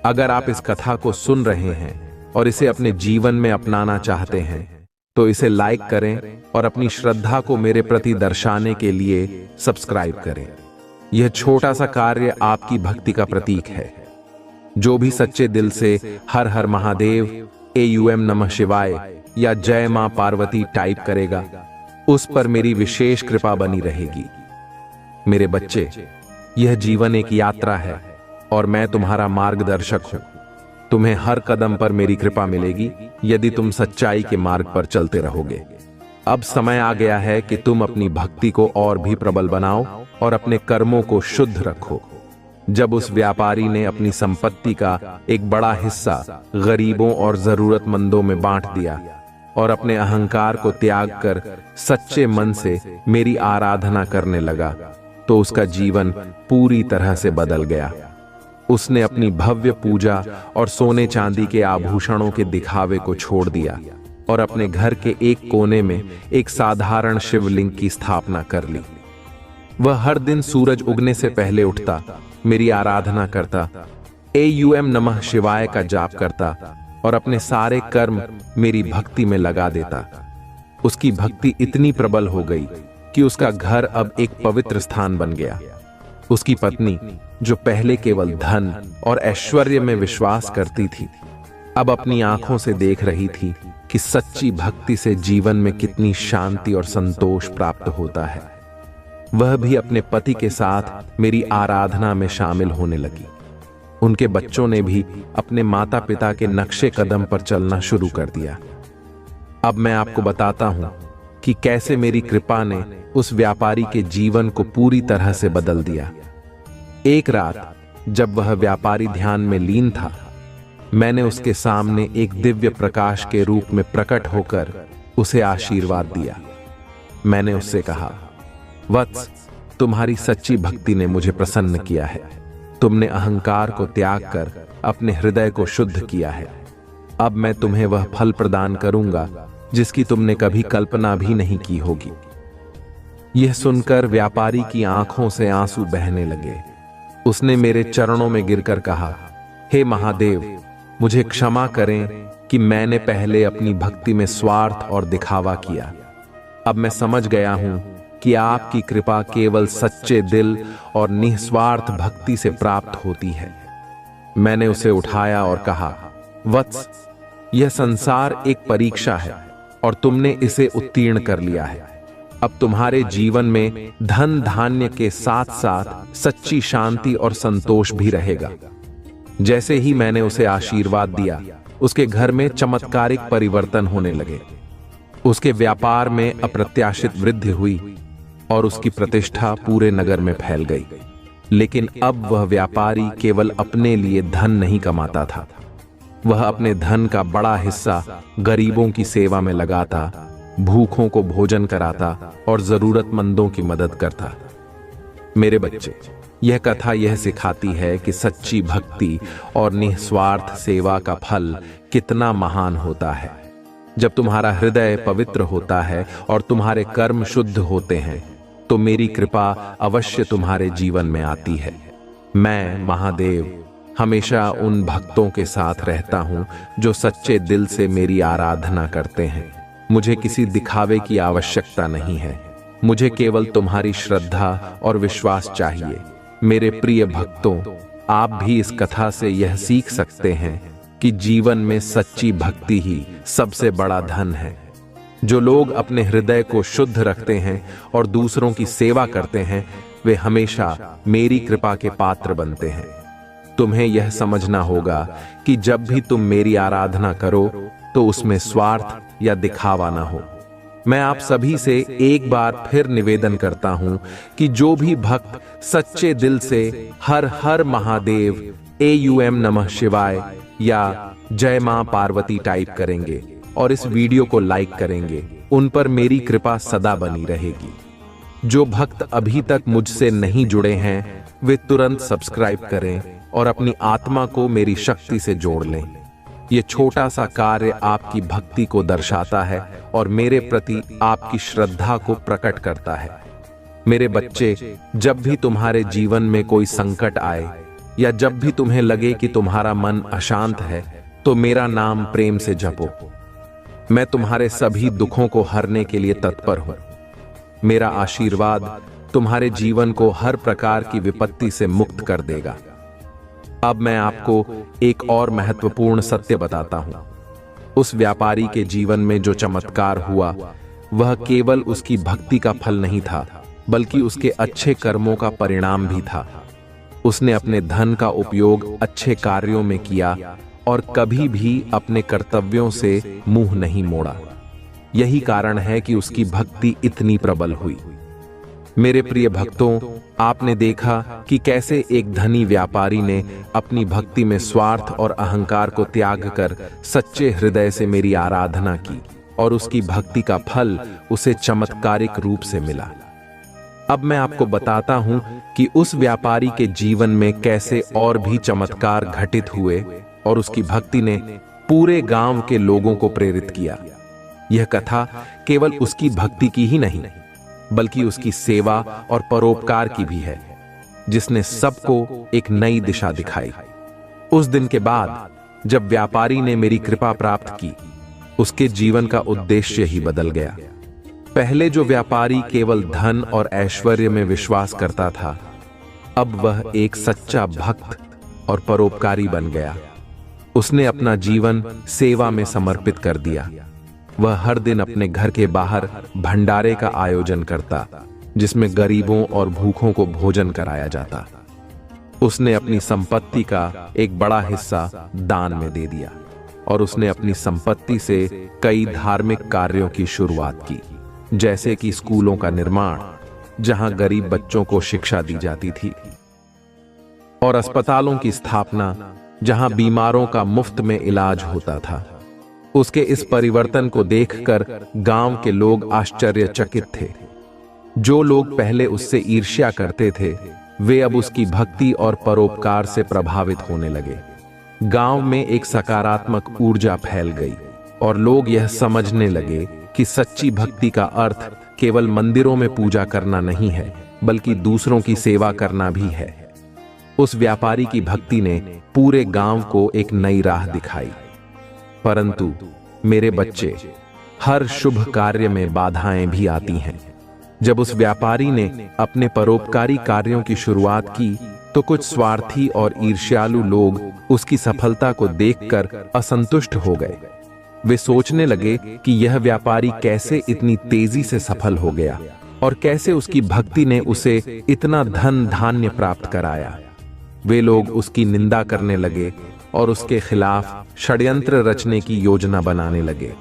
Speaker 1: अगर आप इस कथा को सुन रहे हैं और इसे अपने जीवन में अपनाना चाहते हैं तो इसे लाइक करें और अपनी श्रद्धा को मेरे प्रति दर्शाने के लिए सब्सक्राइब करें। यह छोटा सा कार्य आपकी भक्ति का प्रतीक है। जो भी सच्चे दिल से हर हर महादेव, AUM नमः शिवाय या जय मां पार्वती टाइप करेगा, उस पर मेरी विशेष कृपा बनी रहेगी। मेरे बच्चे, यह जीवन एक यात्रा है और मैं तुम्हारा मार्गदर्शक हूं। तुम्हें हर कदम पर मेरी कृपा मिलेगी यदि तुम सच्चाई के मार्ग पर चलते रहोगे। अब समय आ गया है कि तुम अपनी भक्ति को और भी प्रबल बनाओ और अपने कर्मों को शुद्ध रखो। जब उस व्यापारी ने अपनी संपत्ति का एक बड़ा हिस्सा गरीबों और जरूरतमंदों में बांट दिया और अपने अहंकार को त्याग कर सच्चे मन से मेरी आराधना करने लगा, तो उसका जीवन पूरी तरह से बदल गया। उसने अपनी भव्य पूजा और सोने चांदी के आभूषणों के दिखावे को छोड़ दिया और अपने घर के एक कोने में एक साधारण शिवलिंग की स्थापना कर ली। वह हर दिन सूरज उगने से पहले उठता, मेरी आराधना करता, AUM नमः शिवाय का जाप करता और अपने सारे कर्म मेरी भक्ति में लगा देता। उसकी भक्ति इतनी प्रबल हो गई कि उसका घर अब एक पवित्र स्थान बन गया। उसकी पत्नी, जो पहले केवल धन और ऐश्वर्य में विश्वास करती थी, अब अपनी आंखों से देख रही थी कि सच्ची भक्ति से जीवन में कितनी शांति और संतोष प्राप्त होता है। वह भी अपने पति के साथ मेरी आराधना में शामिल होने लगी। उनके बच्चों ने भी अपने माता पिता के नक्शे कदम पर चलना शुरू कर दिया। अब मैं आपको बताता हूं कि कैसे मेरी कृपा ने उस व्यापारी के जीवन को पूरी तरह से बदल दिया। एक रात जब वह व्यापारी ध्यान में लीन था, मैंने उसके सामने एक दिव्य प्रकाश के रूप में प्रकट होकर उसे आशीर्वाद दिया। मैंने उससे कहा, वत्स, तुम्हारी सच्ची भक्ति ने मुझे प्रसन्न किया है। तुमने अहंकार को त्याग कर अपने हृदय को शुद्ध किया है। अब मैं तुम्हें वह फल प्रदान करूंगा जिसकी तुमने कभी कल्पना भी नहीं की होगी। यह सुनकर व्यापारी की आंखों से आंसू बहने लगे। उसने मेरे चरणों में गिरकर कहा, हे महादेव, मुझे क्षमा करें कि मैंने पहले अपनी भक्ति में स्वार्थ और दिखावा किया। अब मैं समझ गया हूं कि आपकी कृपा केवल सच्चे दिल और निस्वार्थ भक्ति से प्राप्त होती है। मैंने उसे उठाया और कहा, वत्स, यह संसार एक परीक्षा है और तुमने इसे उत्तीर्ण कर लिया है। अब तुम्हारे जीवन में धन धान्य के साथ साथ सच्ची शांति और संतोष भी रहेगा। जैसे ही मैंने उसे आशीर्वाद दिया, उसके घर में चमत्कारिक परिवर्तन होने लगे। उसके व्यापार में अप्रत्याशित वृद्धि हुई और उसकी प्रतिष्ठा पूरे नगर में फैल गई। लेकिन अब वह व्यापारी केवल अपने लिए धन नहीं कमाता था, वह अपने धन का बड़ा हिस्सा गरीबों की सेवा में लगाता, भूखों को भोजन कराता और जरूरतमंदों की मदद करता। मेरे बच्चे, यह कथा यह सिखाती है कि सच्ची भक्ति और निस्वार्थ सेवा का फल कितना महान होता है। जब तुम्हारा हृदय पवित्र होता है और तुम्हारे कर्म शुद्ध होते हैं, तो मेरी कृपा अवश्य तुम्हारे जीवन में आती है। मैं महादेव हमेशा उन भक्तों के साथ रहता हूं जो सच्चे दिल से मेरी आराधना करते हैं। मुझे किसी दिखावे की आवश्यकता नहीं है। मुझे केवल तुम्हारी श्रद्धा और विश्वास चाहिए। मेरे प्रिय भक्तों, आप भी इस कथा से यह सीख सकते हैं कि जीवन में सच्ची भक्ति ही सबसे बड़ा धन है। जो लोग अपने हृदय को शुद्ध रखते हैं और दूसरों की सेवा करते हैं, वे हमेशा मेरी कृपा के पात्र बनते हैं। तुम्हें यह समझना होगा कि जब भी तुम मेरी आराधना करो तो उसमें स्वार्थ या दिखावा ना हो। मैं आप सभी से एक बार फिर निवेदन करता हूं कि जो भी भक्त सच्चे दिल से हर हर महादेव, AUM नमः शिवाय या जय मां पार्वती टाइप करेंगे और इस वीडियो को लाइक करेंगे, उन पर मेरी कृपा सदा बनी रहेगी। जो भक्त अभी तक मुझसे नहीं जुड़े हैं, वे तुरंत सब्सक्राइब करें और अपनी आत्मा को मेरी शक्ति से जोड़ लें। ये छोटा सा कार्य आपकी भक्ति को दर्शाता है और मेरे प्रति आपकी श्रद्धा को प्रकट करता है। मेरे बच्चे, जब भी तुम्हारे जीवन में कोई संकट आए या जब भी तुम्हें लगे कि तुम्हारा मन अशांत है, तो मेरा नाम प्रेम से जपो। मैं तुम्हारे सभी दुखों को हरने के लिए तत्पर हूं। मेरा आशीर्वाद तुम्हारे जीवन को हर प्रकार की विपत्ति से मुक्त कर देगा। अब मैं आपको एक और महत्वपूर्ण सत्य बताता हूं। उस व्यापारी के जीवन में जो चमत्कार हुआ, वह केवल उसकी भक्ति का फल नहीं था, बल्कि उसके अच्छे कर्मों का परिणाम भी था। उसने अपने धन का उपयोग अच्छे कार्यों में किया और कभी भी अपने कर्तव्यों से मुंह नहीं मोड़ा। यही कारण है कि उसकी भक्ति इतनी प्रबल हुई। मेरे प्रिय भक्तों, आपने देखा कि कैसे एक धनी व्यापारी ने अपनी भक्ति में स्वार्थ और अहंकार को त्याग कर सच्चे हृदय से मेरी आराधना की और उसकी भक्ति का फल उसे चमत्कारिक रूप से मिला। अब मैं आपको बताता हूं कि उस व्यापारी के जीवन में कैसे और भी चमत्कार घटित हुए और उसकी भक्ति ने पूरे गांव के लोगों को प्रेरित किया। यह कथा केवल उसकी भक्ति की ही नहीं, बल्कि उसकी सेवा और परोपकार की भी है, जिसने सबको एक नई दिशा दिखाई। उस दिन के बाद जब व्यापारी ने मेरी कृपा प्राप्त की, उसके जीवन का उद्देश्य ही बदल गया। पहले जो व्यापारी केवल धन और ऐश्वर्य में विश्वास करता था, अब वह एक सच्चा भक्त और परोपकारी बन गया। उसने अपना जीवन सेवा में समर्पित कर दिया। वह हर दिन अपने घर के बाहर भंडारे का आयोजन करता, जिसमें गरीबों और भूखों को भोजन कराया जाता। उसने अपनी संपत्ति का एक बड़ा हिस्सा दान में दे दिया और उसने अपनी संपत्ति से कई धार्मिक कार्यों की शुरुआत की, जैसे कि स्कूलों का निर्माण, जहां गरीब बच्चों को शिक्षा दी जाती थी, और अस्पतालों की स्थापना, जहां बीमारों का मुफ्त में इलाज होता था। उसके इस परिवर्तन को देखकर गांव के लोग आश्चर्यचकित थे। जो लोग पहले उससे ईर्ष्या करते थे, वे अब उसकी भक्ति और परोपकार से प्रभावित होने लगे। गांव में एक सकारात्मक ऊर्जा फैल गई और लोग यह समझने लगे कि सच्ची भक्ति का अर्थ केवल मंदिरों में पूजा करना नहीं है, बल्कि दूसरों की सेवा करना भी है। उस व्यापारी की भक्ति ने पूरे गांव को एक नई राह दिखाई। परंतु मेरे बच्चे, हर शुभ कार्य में बाधाएं भी आती हैं। जब उस व्यापारी ने अपने परोपकारी कार्यों की शुरुआत की, तो कुछ स्वार्थी और ईर्ष्यालु लोग उसकी सफलता को देखकर असंतुष्ट हो गए। वे सोचने लगे कि यह व्यापारी कैसे इतनी तेजी से सफल हो गया और कैसे उसकी भक्ति ने उसे इतना धन धान्य प्राप्त कराया। वे लोग उसकी निंदा करने लगे और उसके खिलाफ षड्यंत्र रचने की योजना बनाने लगे।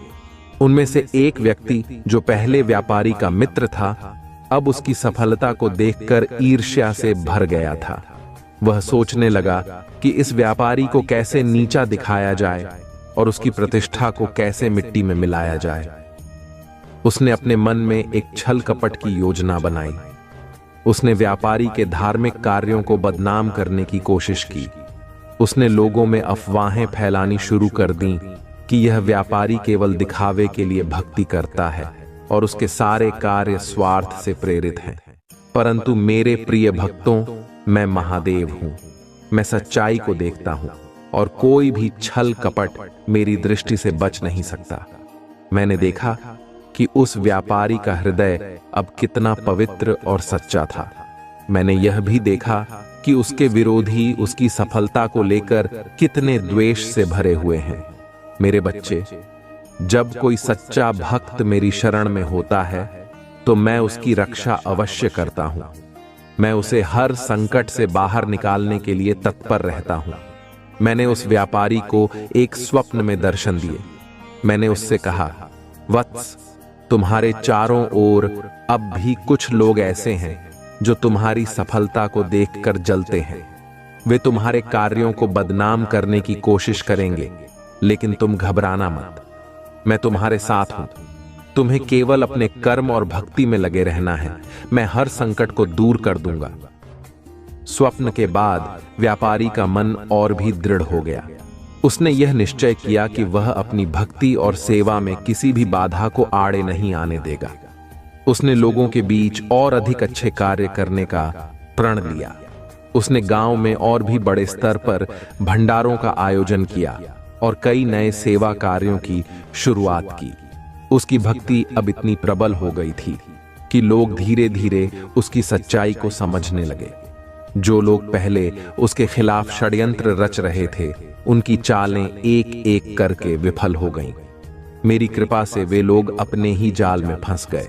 Speaker 1: उनमें से एक व्यक्ति, जो पहले व्यापारी का मित्र था, अब उसकी सफलता को देखकर ईर्ष्या से भर गया था। वह सोचने लगा कि इस व्यापारी को कैसे नीचा दिखाया जाए और उसकी प्रतिष्ठा को कैसे मिट्टी में मिलाया जाए। उसने अपने मन में एक छल कपट की योजना बनाई। उसने व्यापारी के धार्मिक कार्यों को बदनाम करने की कोशिश की। उसने लोगों में अफवाहें फैलानी शुरू कर दी कि यह व्यापारी केवल दिखावे के लिए भक्ति करता है और उसके सारे कार्य स्वार्थ से प्रेरित हैं। परंतु मेरे प्रिय भक्तों, मैं महादेव हूं। मैं सच्चाई को देखता हूं और कोई भी छल कपट मेरी दृष्टि से बच नहीं सकता। मैंने देखा कि उस व्यापारी का हृदय अब कितना पवित्र और सच्चा था। मैंने यह भी देखा कि उसके विरोधी उसकी सफलता को लेकर कितने द्वेष से भरे हुए हैं। मेरे बच्चे, जब कोई सच्चा भक्त मेरी शरण में होता है, तो मैं उसकी रक्षा अवश्य करता हूं। मैं उसे हर संकट से बाहर निकालने के लिए तत्पर रहता हूं। मैंने उस व्यापारी को एक स्वप्न में दर्शन दिए। मैंने उससे कहा, वत्स, तुम्हारे चारों ओर अब भी कुछ लोग ऐसे हैं जो तुम्हारी सफलता को देखकर जलते हैं। वे तुम्हारे कार्यों को बदनाम करने की कोशिश करेंगे, लेकिन तुम घबराना मत। मैं तुम्हारे साथ हूं। तुम्हें केवल अपने कर्म और भक्ति में लगे रहना है। मैं हर संकट को दूर कर दूंगा। स्वप्न के बाद व्यापारी का मन और भी दृढ़ हो गया। उसने यह निश्चय किया कि वह अपनी भक्ति और सेवा में किसी भी बाधा को आड़े नहीं आने देगा। उसने लोगों के बीच और अधिक अच्छे कार्य करने का प्रण लिया। उसने गांव में और भी बड़े स्तर पर भंडारों का आयोजन किया और कई नए सेवा कार्यों की शुरुआत की। उसकी भक्ति अब इतनी प्रबल हो गई थी कि लोग धीरे धीरे उसकी सच्चाई को समझने लगे। जो लोग पहले उसके खिलाफ षड्यंत्र रच रहे थे, उनकी चालें एक एक करके विफल हो गईं। मेरी कृपा से वे लोग अपने ही जाल में फंस गए।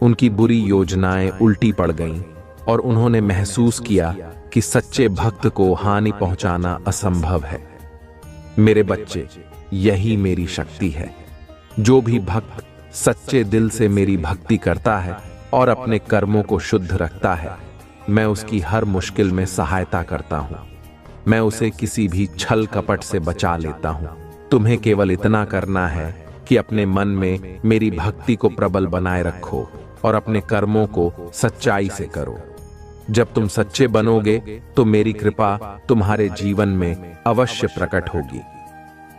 Speaker 1: उनकी बुरी योजनाएं उल्टी पड़ गईं और उन्होंने महसूस किया कि सच्चे भक्त को हानि पहुंचाना असंभव है। मेरे बच्चे, यही मेरी शक्ति है। जो भी भक्त सच्चे दिल से मेरी भक्ति करता है और अपने कर्मों को शुद्ध रखता है, मैं उसकी हर मुश्किल में सहायता करता हूं। मैं उसे किसी भी छल कपट से बचा लेता हूं। तुम्हें केवल इतना करना है कि अपने मन में मेरी भक्ति को प्रबल बनाए रखो और अपने कर्मों को सच्चाई से करो। जब तुम सच्चे बनोगे तो मेरी कृपा तुम्हारे जीवन में अवश्य प्रकट होगी।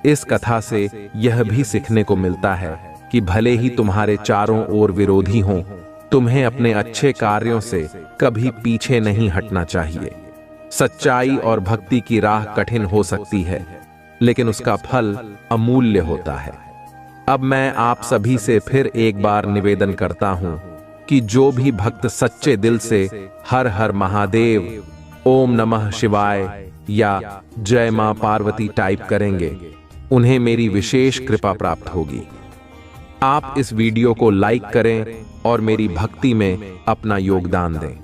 Speaker 1: इस कथा से यह भी सीखने को मिलता है कि भले ही तुम्हारे चारों ओर विरोधी हों, तुम्हें अपने अच्छे कार्यों से कभी पीछे नहीं हटना चाहिए। सच्चाई और भक्ति की राह कठिन हो सकती है, लेकिन उसका फल अमूल्य होता है। अब मैं आप सभी से फिर एक बार निवेदन करता हूं कि जो भी भक्त सच्चे दिल से हर हर महादेव, ओम नमः शिवाय या जय मां पार्वती टाइप करेंगे, उन्हें मेरी विशेष कृपा प्राप्त होगी। आप इस वीडियो को लाइक करें और मेरी भक्ति में अपना योगदान दें।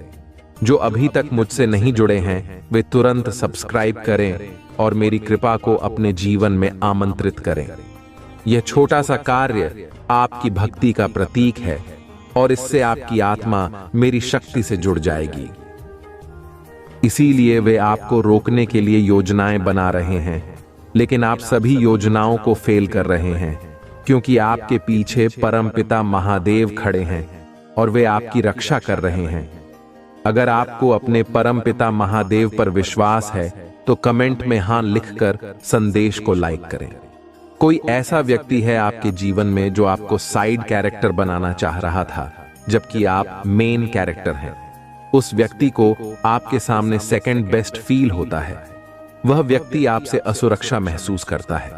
Speaker 1: जो अभी तक मुझसे नहीं जुड़े हैं, वे तुरंत सब्सक्राइब करें और मेरी कृपा को अपने जीवन में आमंत्रित करें। यह छोटा सा कार्य आपकी भक्ति का प्रतीक है और इससे आपकी आत्मा मेरी शक्ति से जुड़ जाएगी। इसीलिए वे आपको रोकने के लिए योजनाएं बना रहे हैं, लेकिन आप सभी योजनाओं को फेल कर रहे हैं, क्योंकि आपके पीछे परमपिता महादेव खड़े हैं और वे आपकी रक्षा कर रहे हैं। अगर आपको अपने परमपिता महादेव पर विश्वास है तो कमेंट में हां लिखकर संदेश को लाइक करें। कोई ऐसा व्यक्ति है आपके जीवन में जो आपको साइड कैरेक्टर बनाना चाह रहा था, जबकि आप मेन कैरेक्टर हैं। उस व्यक्ति को आपके सामने सेकंड बेस्ट फील होता है। वह व्यक्ति आपसे असुरक्षा महसूस करता है।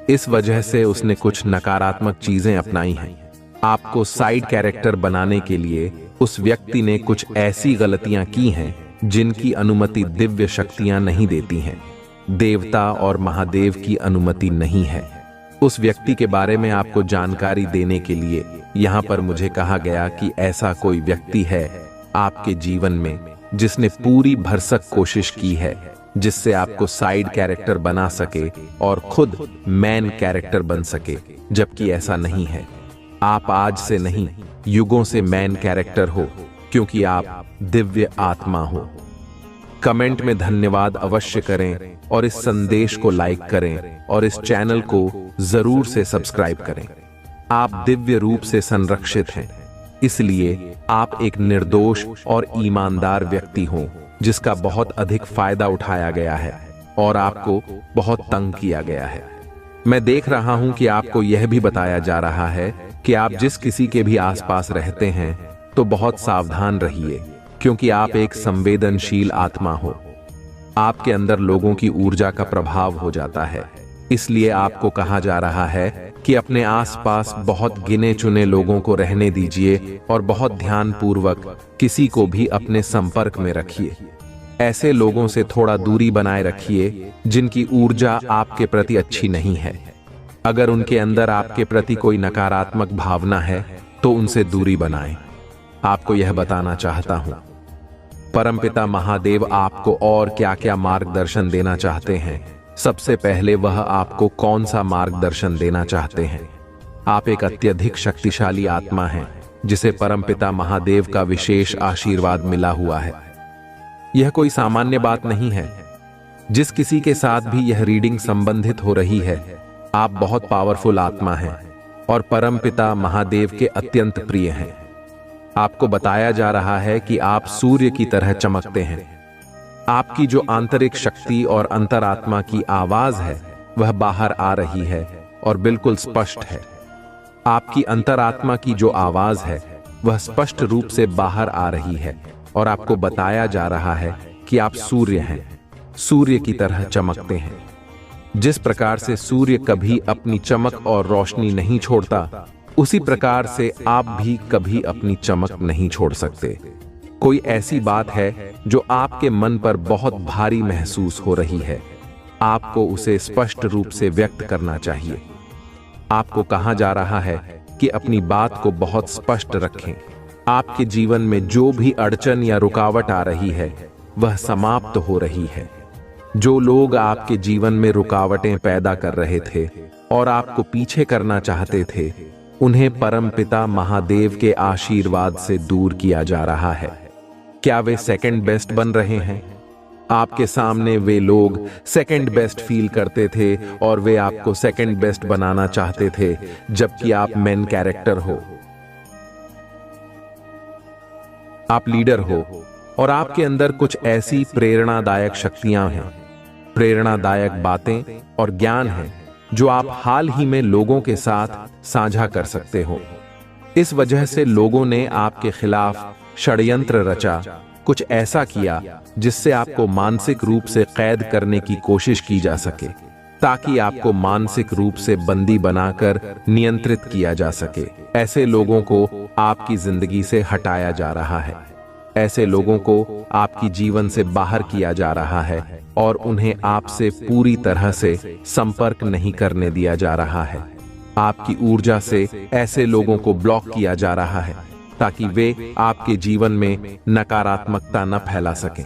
Speaker 1: इस वजह से उसने कुछ नकारात्मक चीजें अपनाई हैं। आपको साइड कैरेक्टर बनाने के लिए उस व्यक्ति ने कुछ ऐसी गलतियां की हैं जिनकी अनुमति दिव्य शक्तियां नहीं देती हैं। देवता और महादेव की अनुमति नहीं है। उस व्यक्ति के बारे में आपको जानकारी देने के लिए यहाँ पर मुझे कहा गया कि ऐसा कोई व्यक्ति है आपके जीवन में जिसने पूरी भरसक कोशिश की है जिससे आपको साइड कैरेक्टर बना सके और खुद मेन कैरेक्टर बन सके, जबकि ऐसा नहीं है। आप आज से नहीं, युगों से मेन कैरेक्टर हो, क्योंकि आप दिव्य आत्मा हो। कमेंट में धन्यवाद अवश्य करें और इस संदेश को लाइक करें और इस चैनल को जरूर से सब्सक्राइब करें। आप दिव्य रूप से संरक्षित हैं, इसलिए आप एक निर्दोष और ईमानदार व्यक्ति हो जिसका बहुत अधिक फायदा उठाया गया है और आपको बहुत तंग किया गया है। मैं देख रहा हूं कि आपको यह भी बताया जा रहा है कि आप जिस किसी के भी आसपास रहते हैं तो बहुत सावधान रहिए, क्योंकि आप एक संवेदनशील आत्मा हो। आपके अंदर लोगों की ऊर्जा का प्रभाव हो जाता है। इसलिए आपको कहा जा रहा है कि अपने आसपास बहुत गिने चुने लोगों को रहने दीजिए और बहुत ध्यानपूर्वक किसी को भी अपने संपर्क में रखिए। ऐसे लोगों से थोड़ा दूरी बनाए रखिए जिनकी ऊर्जा आपके प्रति अच्छी नहीं है। अगर उनके अंदर आपके प्रति कोई नकारात्मक भावना है तो उनसे दूरी बनाएं। आपको यह बताना चाहता हूं, परमपिता महादेव आपको और क्या क्या मार्गदर्शन देना चाहते हैं। सबसे पहले वह आपको कौन सा मार्गदर्शन देना चाहते हैं। आप एक अत्यधिक शक्तिशाली आत्मा हैं जिसे परमपिता महादेव का विशेष आशीर्वाद मिला हुआ है। यह कोई सामान्य बात नहीं है। जिस किसी के साथ भी यह रीडिंग संबंधित हो रही है, आप बहुत पावरफुल आत्मा हैं और परमपिता महादेव के अत्यंत प्रिय हैं। आपको बताया जा रहा है कि आप सूर्य की तरह चमकते हैं। आपकी जो आंतरिक शक्ति और अंतरात्मा की आवाज है वह बाहर आ रही है और बिल्कुल स्पष्ट है। आपकी अंतरात्मा की जो आवाज है वह स्पष्ट रूप से बाहर आ रही है और आपको बताया जा रहा है कि आप सूर्य हैं, सूर्य की तरह चमकते हैं। जिस प्रकार से सूर्य कभी अपनी चमक और रोशनी नहीं छोड़ता, उसी प्रकार से आप भी कभी अपनी चमक नहीं छोड़ सकते। कोई ऐसी बात है जो आपके मन पर बहुत भारी महसूस हो रही है, आपको उसे स्पष्ट रूप से व्यक्त करना चाहिए। आपको कहा जा रहा है कि अपनी बात को बहुत स्पष्ट रखें। आपके जीवन में जो भी अड़चन या रुकावट आ रही है वह समाप्त हो रही है। जो लोग आपके जीवन में रुकावटें पैदा कर रहे थे और आपको पीछे करना चाहते थे, उन्हें परमपिता महादेव के आशीर्वाद से दूर किया जा रहा है। क्या वे सेकंड बेस्ट बन रहे हैं? आपके सामने वे लोग सेकंड बेस्ट फील करते थे और वे आपको सेकंड बेस्ट बनाना चाहते थे, जबकि आप मेन कैरेक्टर हो। आप लीडर हो और आपके अंदर कुछ ऐसी प्रेरणादायक शक्तियां हैं, प्रेरणादायक बातें और ज्ञान है जो आप हाल ही में लोगों के साथ साझा कर सकते हो। इस वजह से लोगों ने आपके खिलाफ षड्यंत्र रचा, कुछ ऐसा किया जिससे आपको मानसिक रूप से कैद करने की कोशिश की जा सके, ताकि आपको मानसिक रूप से बंदी बनाकर नियंत्रित किया जा सके। ऐसे लोगों को आपकी जिंदगी से हटाया जा रहा है। ऐसे लोगों को आपकी जीवन से बाहर किया जा रहा है और उन्हें आपसे पूरी तरह से संपर्क नहीं करने दिया जा रहा है। आपकी ऊर्जा से ऐसे लोगों को ब्लॉक किया जा रहा है ताकि वे आपके जीवन में नकारात्मकता न फैला सकें।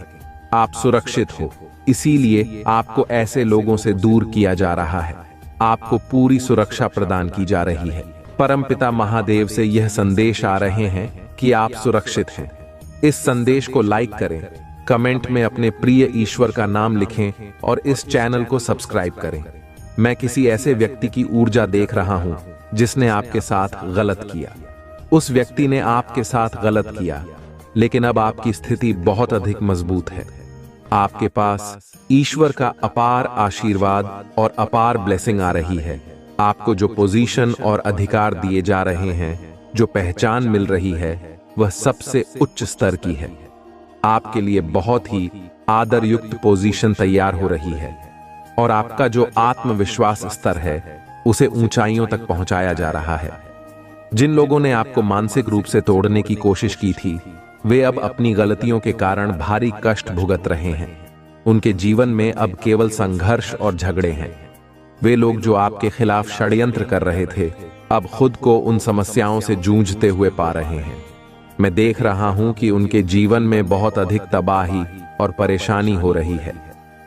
Speaker 1: आप सुरक्षित हो, इसीलिए आपको ऐसे लोगों से दूर किया जा रहा है। आपको पूरी सुरक्षा प्रदान की जा रही है। परमपिता महादेव से यह संदेश आ रहे हैं कि आप सुरक्षित हैं। इस संदेश को लाइक करें, कमेंट में अपने प्रिय ईश्वर का नाम लिखें और इस चैनल को सब्सक्राइब करें। मैं किसी ऐसे व्यक्ति की ऊर्जा देख रहा हूं जिसने आपके साथ गलत किया। उस व्यक्ति ने आपके साथ गलत किया, लेकिन अब आपकी स्थिति बहुत अधिक मजबूत है। आपके पास ईश्वर का अपार आशीर्वाद और अपार ब्लेसिंग आ रही है। आपको जो पोजीशन और अधिकार दिए जा रहे हैं, जो पहचान मिल रही है, वह सबसे उच्च स्तर की है। आपके लिए बहुत ही आदरयुक्त पोजीशन तैयार हो रही है और आपका जो आत्मविश्वास स्तर है उसे ऊंचाइयों तक पहुंचाया जा रहा है। जिन लोगों ने आपको मानसिक रूप से तोड़ने की कोशिश की थी, वे अब अपनी गलतियों के कारण भारी कष्ट भुगत रहे हैं। उनके जीवन में अब केवल संघर्ष और झगड़े हैं। वे लोग जो आपके खिलाफ षड्यंत्र कर रहे थे, अब खुद को उन समस्याओं से जूझते हुए पा रहे हैं। मैं देख रहा हूं कि उनके जीवन में बहुत अधिक तबाही और परेशानी हो रही है।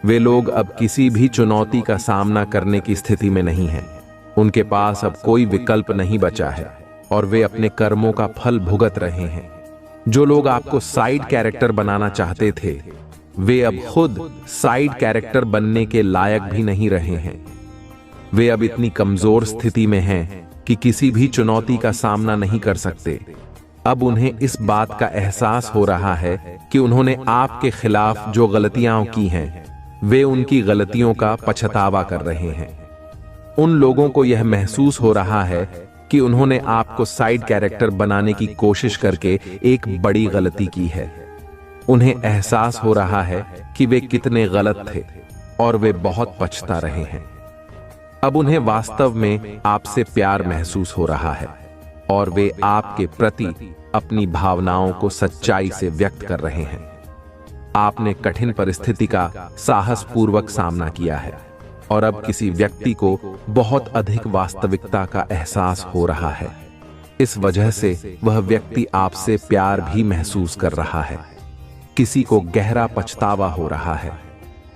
Speaker 1: वे लोग अब किसी भी चुनौती का सामना करने की स्थिति में नहीं हैं। उनके पास अब कोई विकल्प नहीं बचा है और वे अपने कर्मों का फल भुगत रहे हैं। जो लोग आपको साइड कैरेक्टर बनाना चाहते थे, वे अब खुद साइड कैरेक्टर बनने के लायक भी नहीं रहे हैं। वे अब इतनी कमजोर स्थिति में हैं कि किसी भी चुनौती का सामना नहीं कर सकते। अब उन्हें इस बात का एहसास हो रहा है कि उन्होंने आपके खिलाफ जो गलतियां की हैं, वे उनकी गलतियों का पछतावा कर रहे हैं। उन लोगों को यह महसूस हो रहा है कि उन्होंने आपको साइड कैरेक्टर बनाने की कोशिश करके एक बड़ी गलती की है। उन्हें एहसास हो रहा है कि वे कितने गलत थे और वे बहुत पछता रहे हैं। अब उन्हें वास्तव में आपसे प्यार महसूस हो रहा है और वे आपके प्रति अपनी भावनाओं को सच्चाई से व्यक्त कर रहे हैं। आपने कठिन परिस्थिति का साहसपूर्वक सामना किया है और अब किसी व्यक्ति को बहुत अधिक वास्तविकता का एहसास हो रहा है। इस वजह से वह व्यक्ति आपसे प्यार भी महसूस कर रहा है। किसी को गहरा पछतावा हो रहा है।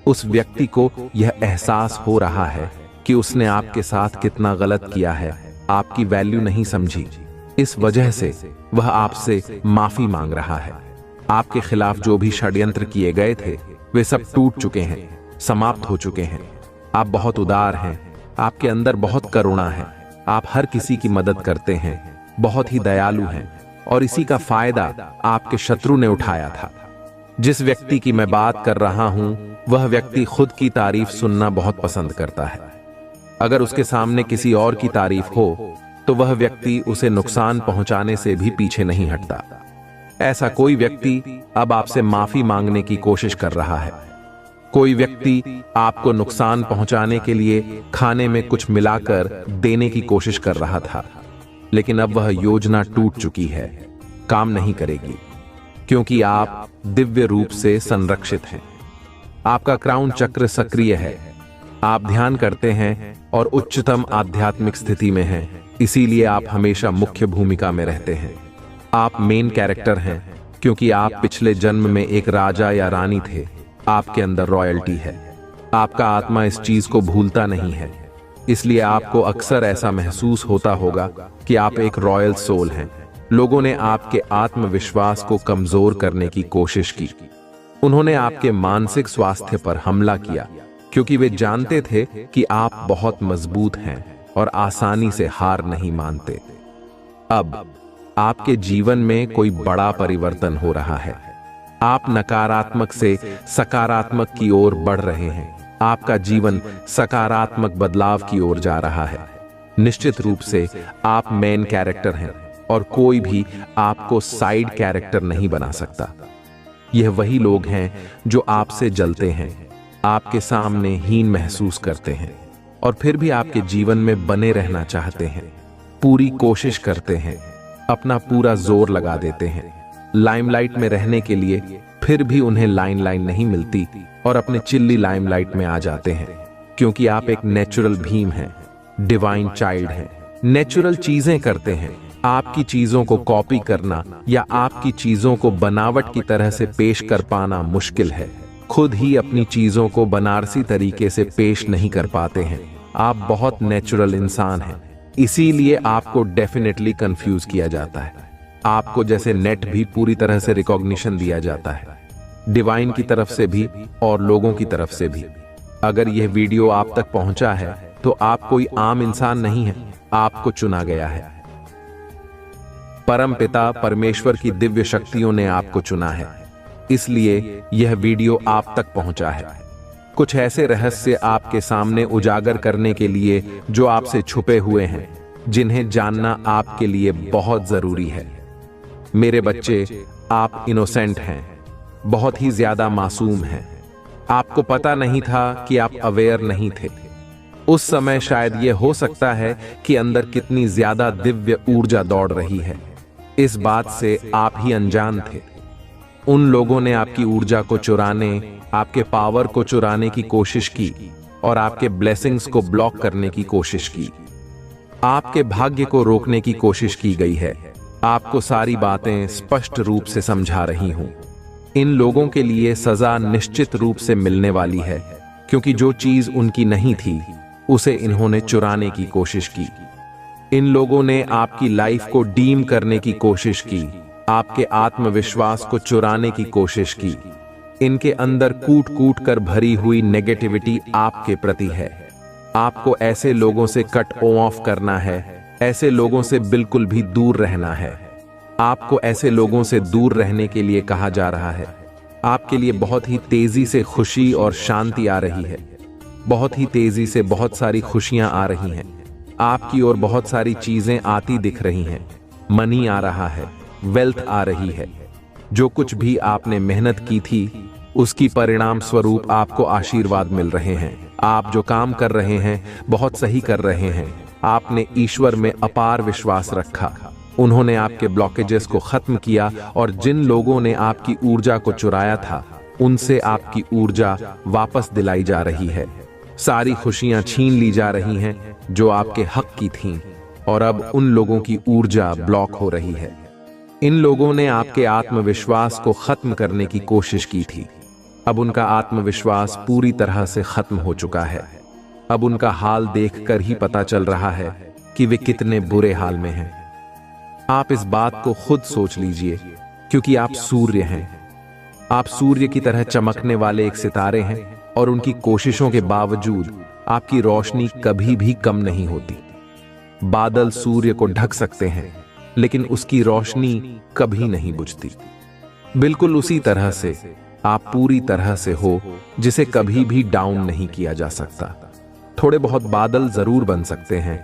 Speaker 1: उस व्यक्ति को यह एहसास हो रहा है कि उसने आपके साथ कितना गलत किया है, आपकी वैल्यू नहीं समझी। इस वजह से वह आपसे माफी मांग रहा है। आपके खिलाफ जो भी षड्यंत्र किए गए थे, वे सब टूट चुके हैं, समाप्त हो चुके हैं। आप बहुत उदार हैं, आपके अंदर बहुत करुणा है, आप हर किसी की मदद करते हैं, बहुत ही दयालु हैं और इसी का फायदा आपके शत्रु ने उठाया था। जिस व्यक्ति की मैं बात कर रहा हूं वह व्यक्ति खुद की तारीफ सुनना बहुत पसंद करता है। अगर उसके सामने किसी और की तारीफ हो तो वह व्यक्ति उसे नुकसान पहुंचाने से भी पीछे नहीं हटता। ऐसा कोई व्यक्ति अब आपसे माफी मांगने की कोशिश कर रहा है। कोई व्यक्ति आपको नुकसान पहुंचाने के लिए खाने में कुछ मिलाकर देने की कोशिश कर रहा था, लेकिन अब वह योजना टूट चुकी है, काम नहीं करेगी, क्योंकि आप दिव्य रूप से संरक्षित हैं। आपका क्राउन चक्र सक्रिय है, आप ध्यान करते हैं और उच्चतम आध्यात्मिक स्थिति में हैं, इसीलिए आप हमेशा मुख्य भूमिका में रहते हैं। आप मेन कैरेक्टर हैं, क्योंकि आप पिछले जन्म में एक राजा या रानी थे। आपके अंदर रॉयल्टी है। आपका आत्मा इस चीज को भूलता नहीं है, इसलिए आपको अक्सर ऐसा महसूस होता होगा कि आप एक रॉयल सोल हैं। लोगों ने आपके आत्मविश्वास को कमजोर करने की कोशिश की। उन्होंने आपके मानसिक स्वास्थ्य पर हमला किया, क्योंकि वे जानते थे कि आप बहुत मजबूत हैं और आसानी से हार नहीं मानते। अब आपके जीवन में कोई बड़ा परिवर्तन हो रहा है। आप नकारात्मक से सकारात्मक की ओर बढ़ रहे हैं। आपका जीवन सकारात्मक बदलाव की ओर जा रहा है। निश्चित रूप से आप मेन कैरेक्टर हैं और कोई भी आपको साइड कैरेक्टर नहीं बना सकता। यह वही लोग हैं जो आपसे जलते हैं, आपके सामने हीन महसूस करते हैं और फिर भी आपके जीवन में बने रहना चाहते हैं, पूरी कोशिश करते हैं, अपना पूरा जोर लगा देते हैं लाइमलाइट में रहने के लिए, फिर भी उन्हें लाइन नहीं मिलती और अपने चिल्ली लाइमलाइट में आ जाते हैं, क्योंकि आप एक नेचुरल भीम हैं, डिवाइन चाइल्ड हैं। नेचुरल चीजें करते हैं। आपकी चीजों को कॉपी करना या आपकी चीजों को बनावट की तरह से पेश कर पाना मुश्किल है। खुद ही अपनी चीजों को बनारसी तरीके से पेश नहीं कर पाते हैं। आप बहुत नेचुरल इंसान हैं, इसीलिए आपको डेफिनेटली कंफ्यूज किया जाता है। आपको जैसे नेट भी पूरी तरह से रिकॉग्निशन दिया जाता है, डिवाइन की तरफ से भी और लोगों की तरफ से भी। अगर यह वीडियो आप तक पहुंचा है तो आप कोई आम इंसान नहीं है, आपको चुना गया है। परम पिता परमेश्वर की दिव्य शक्तियों ने आपको चुना है, इसलिए यह वीडियो आप तक पहुंचा है। कुछ ऐसे रहस्य आपके सामने उजागर करने के लिए जो आपसे छुपे हुए हैं, जिन्हें जानना आपके लिए बहुत जरूरी है। मेरे बच्चे, आप इनोसेंट हैं, बहुत ही ज्यादा मासूम हैं। आपको पता नहीं था कि आप अवेयर नहीं थे। उस समय शायद यह हो सकता है कि अंदर कितनी ज्यादा दिव्य ऊर्जा दौड़ रही है, इस बात से आप ही अनजान थे। उन लोगों ने आपकी ऊर्जा को चुराने, आपके पावर को चुराने की कोशिश की और आपके ब्लेसिंग्स को ब्लॉक करने की कोशिश की। आपके भाग्य को रोकने की कोशिश की गई है। आपको सारी बातें स्पष्ट रूप से समझा रही हूं। इन लोगों के लिए सजा निश्चित रूप से मिलने वाली है, क्योंकि जो चीज उनकी नहीं थी उसे इन्होंने चुराने की कोशिश की। इन लोगों ने आपकी लाइफ को डीम करने की कोशिश की, आपके आत्मविश्वास को चुराने की कोशिश की। इनके अंदर कूट कूट कर भरी हुई नेगेटिविटी आपके प्रति है। आपको ऐसे लोगों से कट ऑफ करना है, ऐसे लोगों से बिल्कुल भी दूर रहना है। आपको ऐसे लोगों से दूर रहने के लिए कहा जा रहा है। आपके लिए बहुत ही तेजी से खुशी और शांति आ रही है। बहुत ही तेजी से बहुत सारी खुशियां आ रही हैं। आपकी ओर बहुत सारी चीजें आती दिख रही हैं। मनी आ रहा है, वेल्थ आ रही है। जो कुछ भी आपने मेहनत की थी उसकी परिणाम स्वरूप आपको आशीर्वाद मिल रहे हैं। आप जो काम कर रहे हैं बहुत सही कर रहे हैं। आपने ईश्वर में अपार विश्वास रखा। उन्होंने आपके ब्लॉकेजेस को खत्म किया और जिन लोगों ने आपकी ऊर्जा को चुराया था उनसे आपकी ऊर्जा वापस दिलाई जा रही है। सारी खुशियां छीन ली जा रही हैं जो आपके हक की थीं और अब उन लोगों की ऊर्जा ब्लॉक हो रही है। इन लोगों ने आपके आत्मविश्वास को खत्म करने की कोशिश की थी। अब उनका आत्मविश्वास पूरी तरह से खत्म हो चुका है। अब उनका हाल देखकर ही पता चल रहा है कि वे कितने बुरे हाल में हैं। आप इस बात को खुद सोच लीजिए, क्योंकि आप सूर्य हैं। आप सूर्य की तरह चमकने वाले एक सितारे हैं और उनकी कोशिशों के बावजूद आपकी रोशनी कभी भी कम नहीं होती। बादल सूर्य को ढक सकते हैं, लेकिन उसकी रोशनी कभी नहीं बुझती। बिल्कुल उसी तरह से आप पूरी तरह से हो जिसे कभी भी डाउन नहीं किया जा सकता। थोड़े बहुत बादल जरूर बन सकते हैं,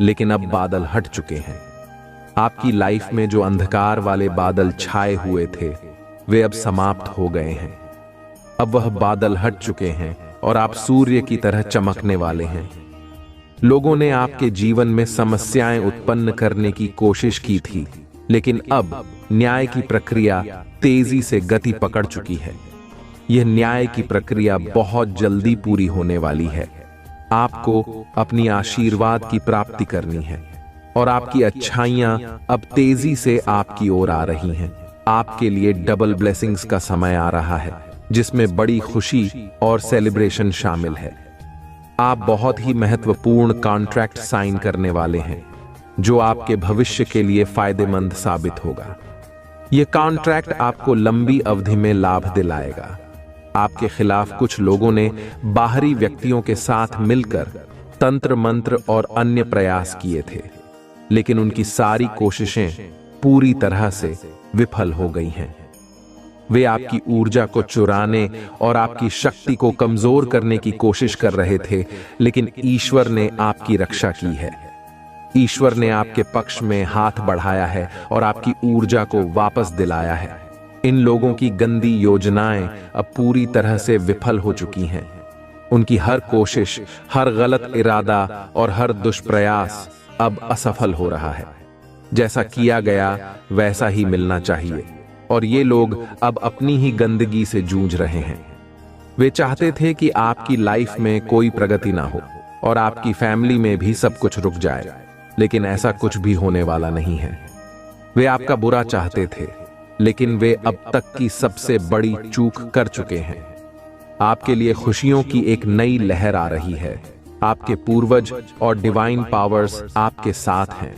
Speaker 1: लेकिन अब बादल हट चुके हैं। आपकी लाइफ में जो अंधकार वाले बादल छाए हुए थे, वे अब समाप्त हो गए हैं। अब वह बादल हट चुके हैं और आप सूर्य की तरह चमकने वाले हैं। लोगों ने आपके जीवन में समस्याएं उत्पन्न करने की कोशिश की थी, लेकिन अब न्याय की प्रक्रिया तेजी से गति पकड़ चुकी है। यह न्याय की प्रक्रिया बहुत जल्दी पूरी होने वाली है। आपको अपनी आशीर्वाद की प्राप्ति करनी है और आपकी अच्छाइयां अब तेजी से आपकी ओर आ रही हैं। आपके लिए डबल ब्लेसिंग्स का समय आ रहा है, जिसमें बड़ी खुशी और सेलिब्रेशन शामिल है। आप बहुत ही महत्वपूर्ण कॉन्ट्रैक्ट साइन करने वाले हैं, जो आपके भविष्य के लिए फायदेमंद साबित होगा। यह कॉन्ट्रैक्ट आपको लंबी अवधि में लाभ दिलाएगा। आपके खिलाफ कुछ लोगों ने बाहरी व्यक्तियों के साथ मिलकर तंत्र मंत्र और अन्य प्रयास किए थे, लेकिन उनकी सारी कोशिशें पूरी तरह से विफल हो गई हैं। वे आपकी ऊर्जा को चुराने और आपकी शक्ति को कमजोर करने की कोशिश कर रहे थे, लेकिन ईश्वर ने आपकी रक्षा की है। ईश्वर ने आपके पक्ष में हाथ बढ़ाया है और आपकी ऊर्जा को वापस दिलाया है। इन लोगों की गंदी योजनाएं अब पूरी तरह से विफल हो चुकी हैं। उनकी हर कोशिश, हर गलत इरादा और हर दुष्प्रयास अब असफल हो रहा है। जैसा किया गया वैसा ही मिलना चाहिए, और ये लोग अब अपनी ही गंदगी से जूझ रहे हैं। वे चाहते थे कि आपकी लाइफ में कोई प्रगति ना हो और आपकी फैमिली में भी सब कुछ रुक जाए, लेकिन ऐसा कुछ भी होने वाला नहीं है। वे आपका बुरा चाहते थे, लेकिन वे अब तक की सबसे बड़ी चूक कर चुके हैं। आपके लिए खुशियों की एक नई लहर आ रही है। आपके पूर्वज और डिवाइन पावर्स आपके साथ हैं।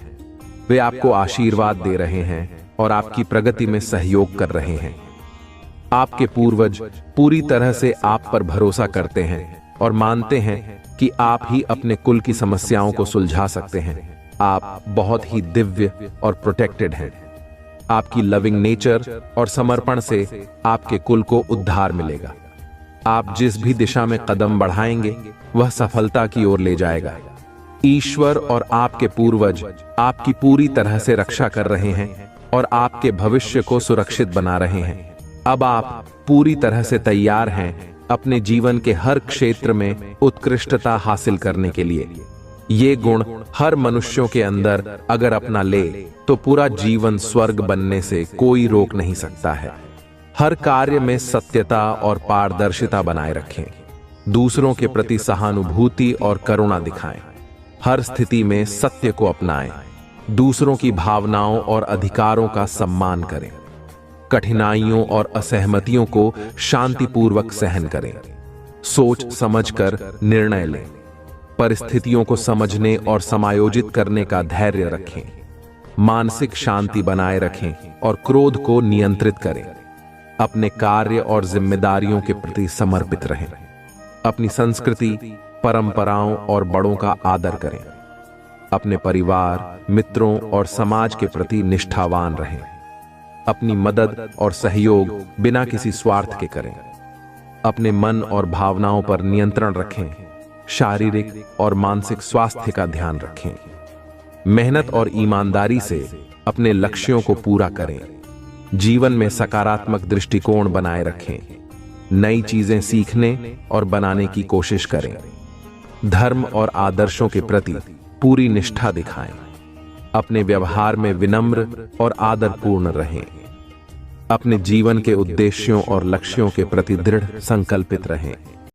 Speaker 1: वे आपको आशीर्वाद दे रहे हैं और आपकी प्रगति में सहयोग कर रहे हैं। आपके पूर्वज पूरी तरह से आप पर भरोसा करते हैं और मानते हैं कि आप ही अपने कुल की समस्याओं को सुलझा सकते हैं। आप बहुत ही दिव्य और प्रोटेक्टेड हैं। आपकी लविंग नेचर और समर्पण से आपके कुल को उद्धार मिलेगा। आप जिस भी दिशा में कदम बढ़ाएंगे, वह सफलता की ओर ले जाएगा। ईश्वर और आपके पूर्वज आपकी पूरी तरह से रक्षा कर रहे हैं और आपके भविष्य को सुरक्षित बना रहे हैं। अब आप पूरी तरह से तैयार हैं अपने जीवन के हर क्षेत्र में उत्कृष्टता हासिल करने के लिए। ये गुण हर मनुष्यों के अंदर अगर अपना ले, तो पूरा जीवन स्वर्ग बनने से कोई रोक नहीं सकता है। हर कार्य में सत्यता और पारदर्शिता बनाए रखें। दूसरों के प्रति सहानुभूति और करुणा दिखाएं। हर स्थिति में सत्य को अपनाएं। दूसरों की भावनाओं और अधिकारों का सम्मान करें। कठिनाइयों और असहमतियों को शांतिपूर्वक सहन करें। सोच समझकर निर्णय लें। परिस्थितियों को समझने और समायोजित करने का धैर्य रखें। मानसिक शांति बनाए रखें और क्रोध को नियंत्रित करें। अपने कार्य और जिम्मेदारियों के प्रति समर्पित रहें। अपनी संस्कृति, परंपराओं और बड़ों का आदर करें। अपने परिवार, मित्रों और समाज के प्रति निष्ठावान रहें। अपनी मदद और सहयोग बिना किसी स्वार्थ के करें। अपने मन और भावनाओं पर नियंत्रण रखें। शारीरिक और मानसिक स्वास्थ्य का ध्यान रखें। मेहनत और ईमानदारी से अपने लक्ष्यों को पूरा करें। जीवन में सकारात्मक दृष्टिकोण बनाए रखें। नई चीजें सीखने और बनाने की कोशिश करें। धर्म और आदर्शों के प्रति पूरी निष्ठा दिखाएं। अपने व्यवहार में विनम्र और आदरपूर्ण रहें। अपने जीवन के उद्देश्यों और लक्ष्यों के प्रति दृढ़ संकल्पित रहें।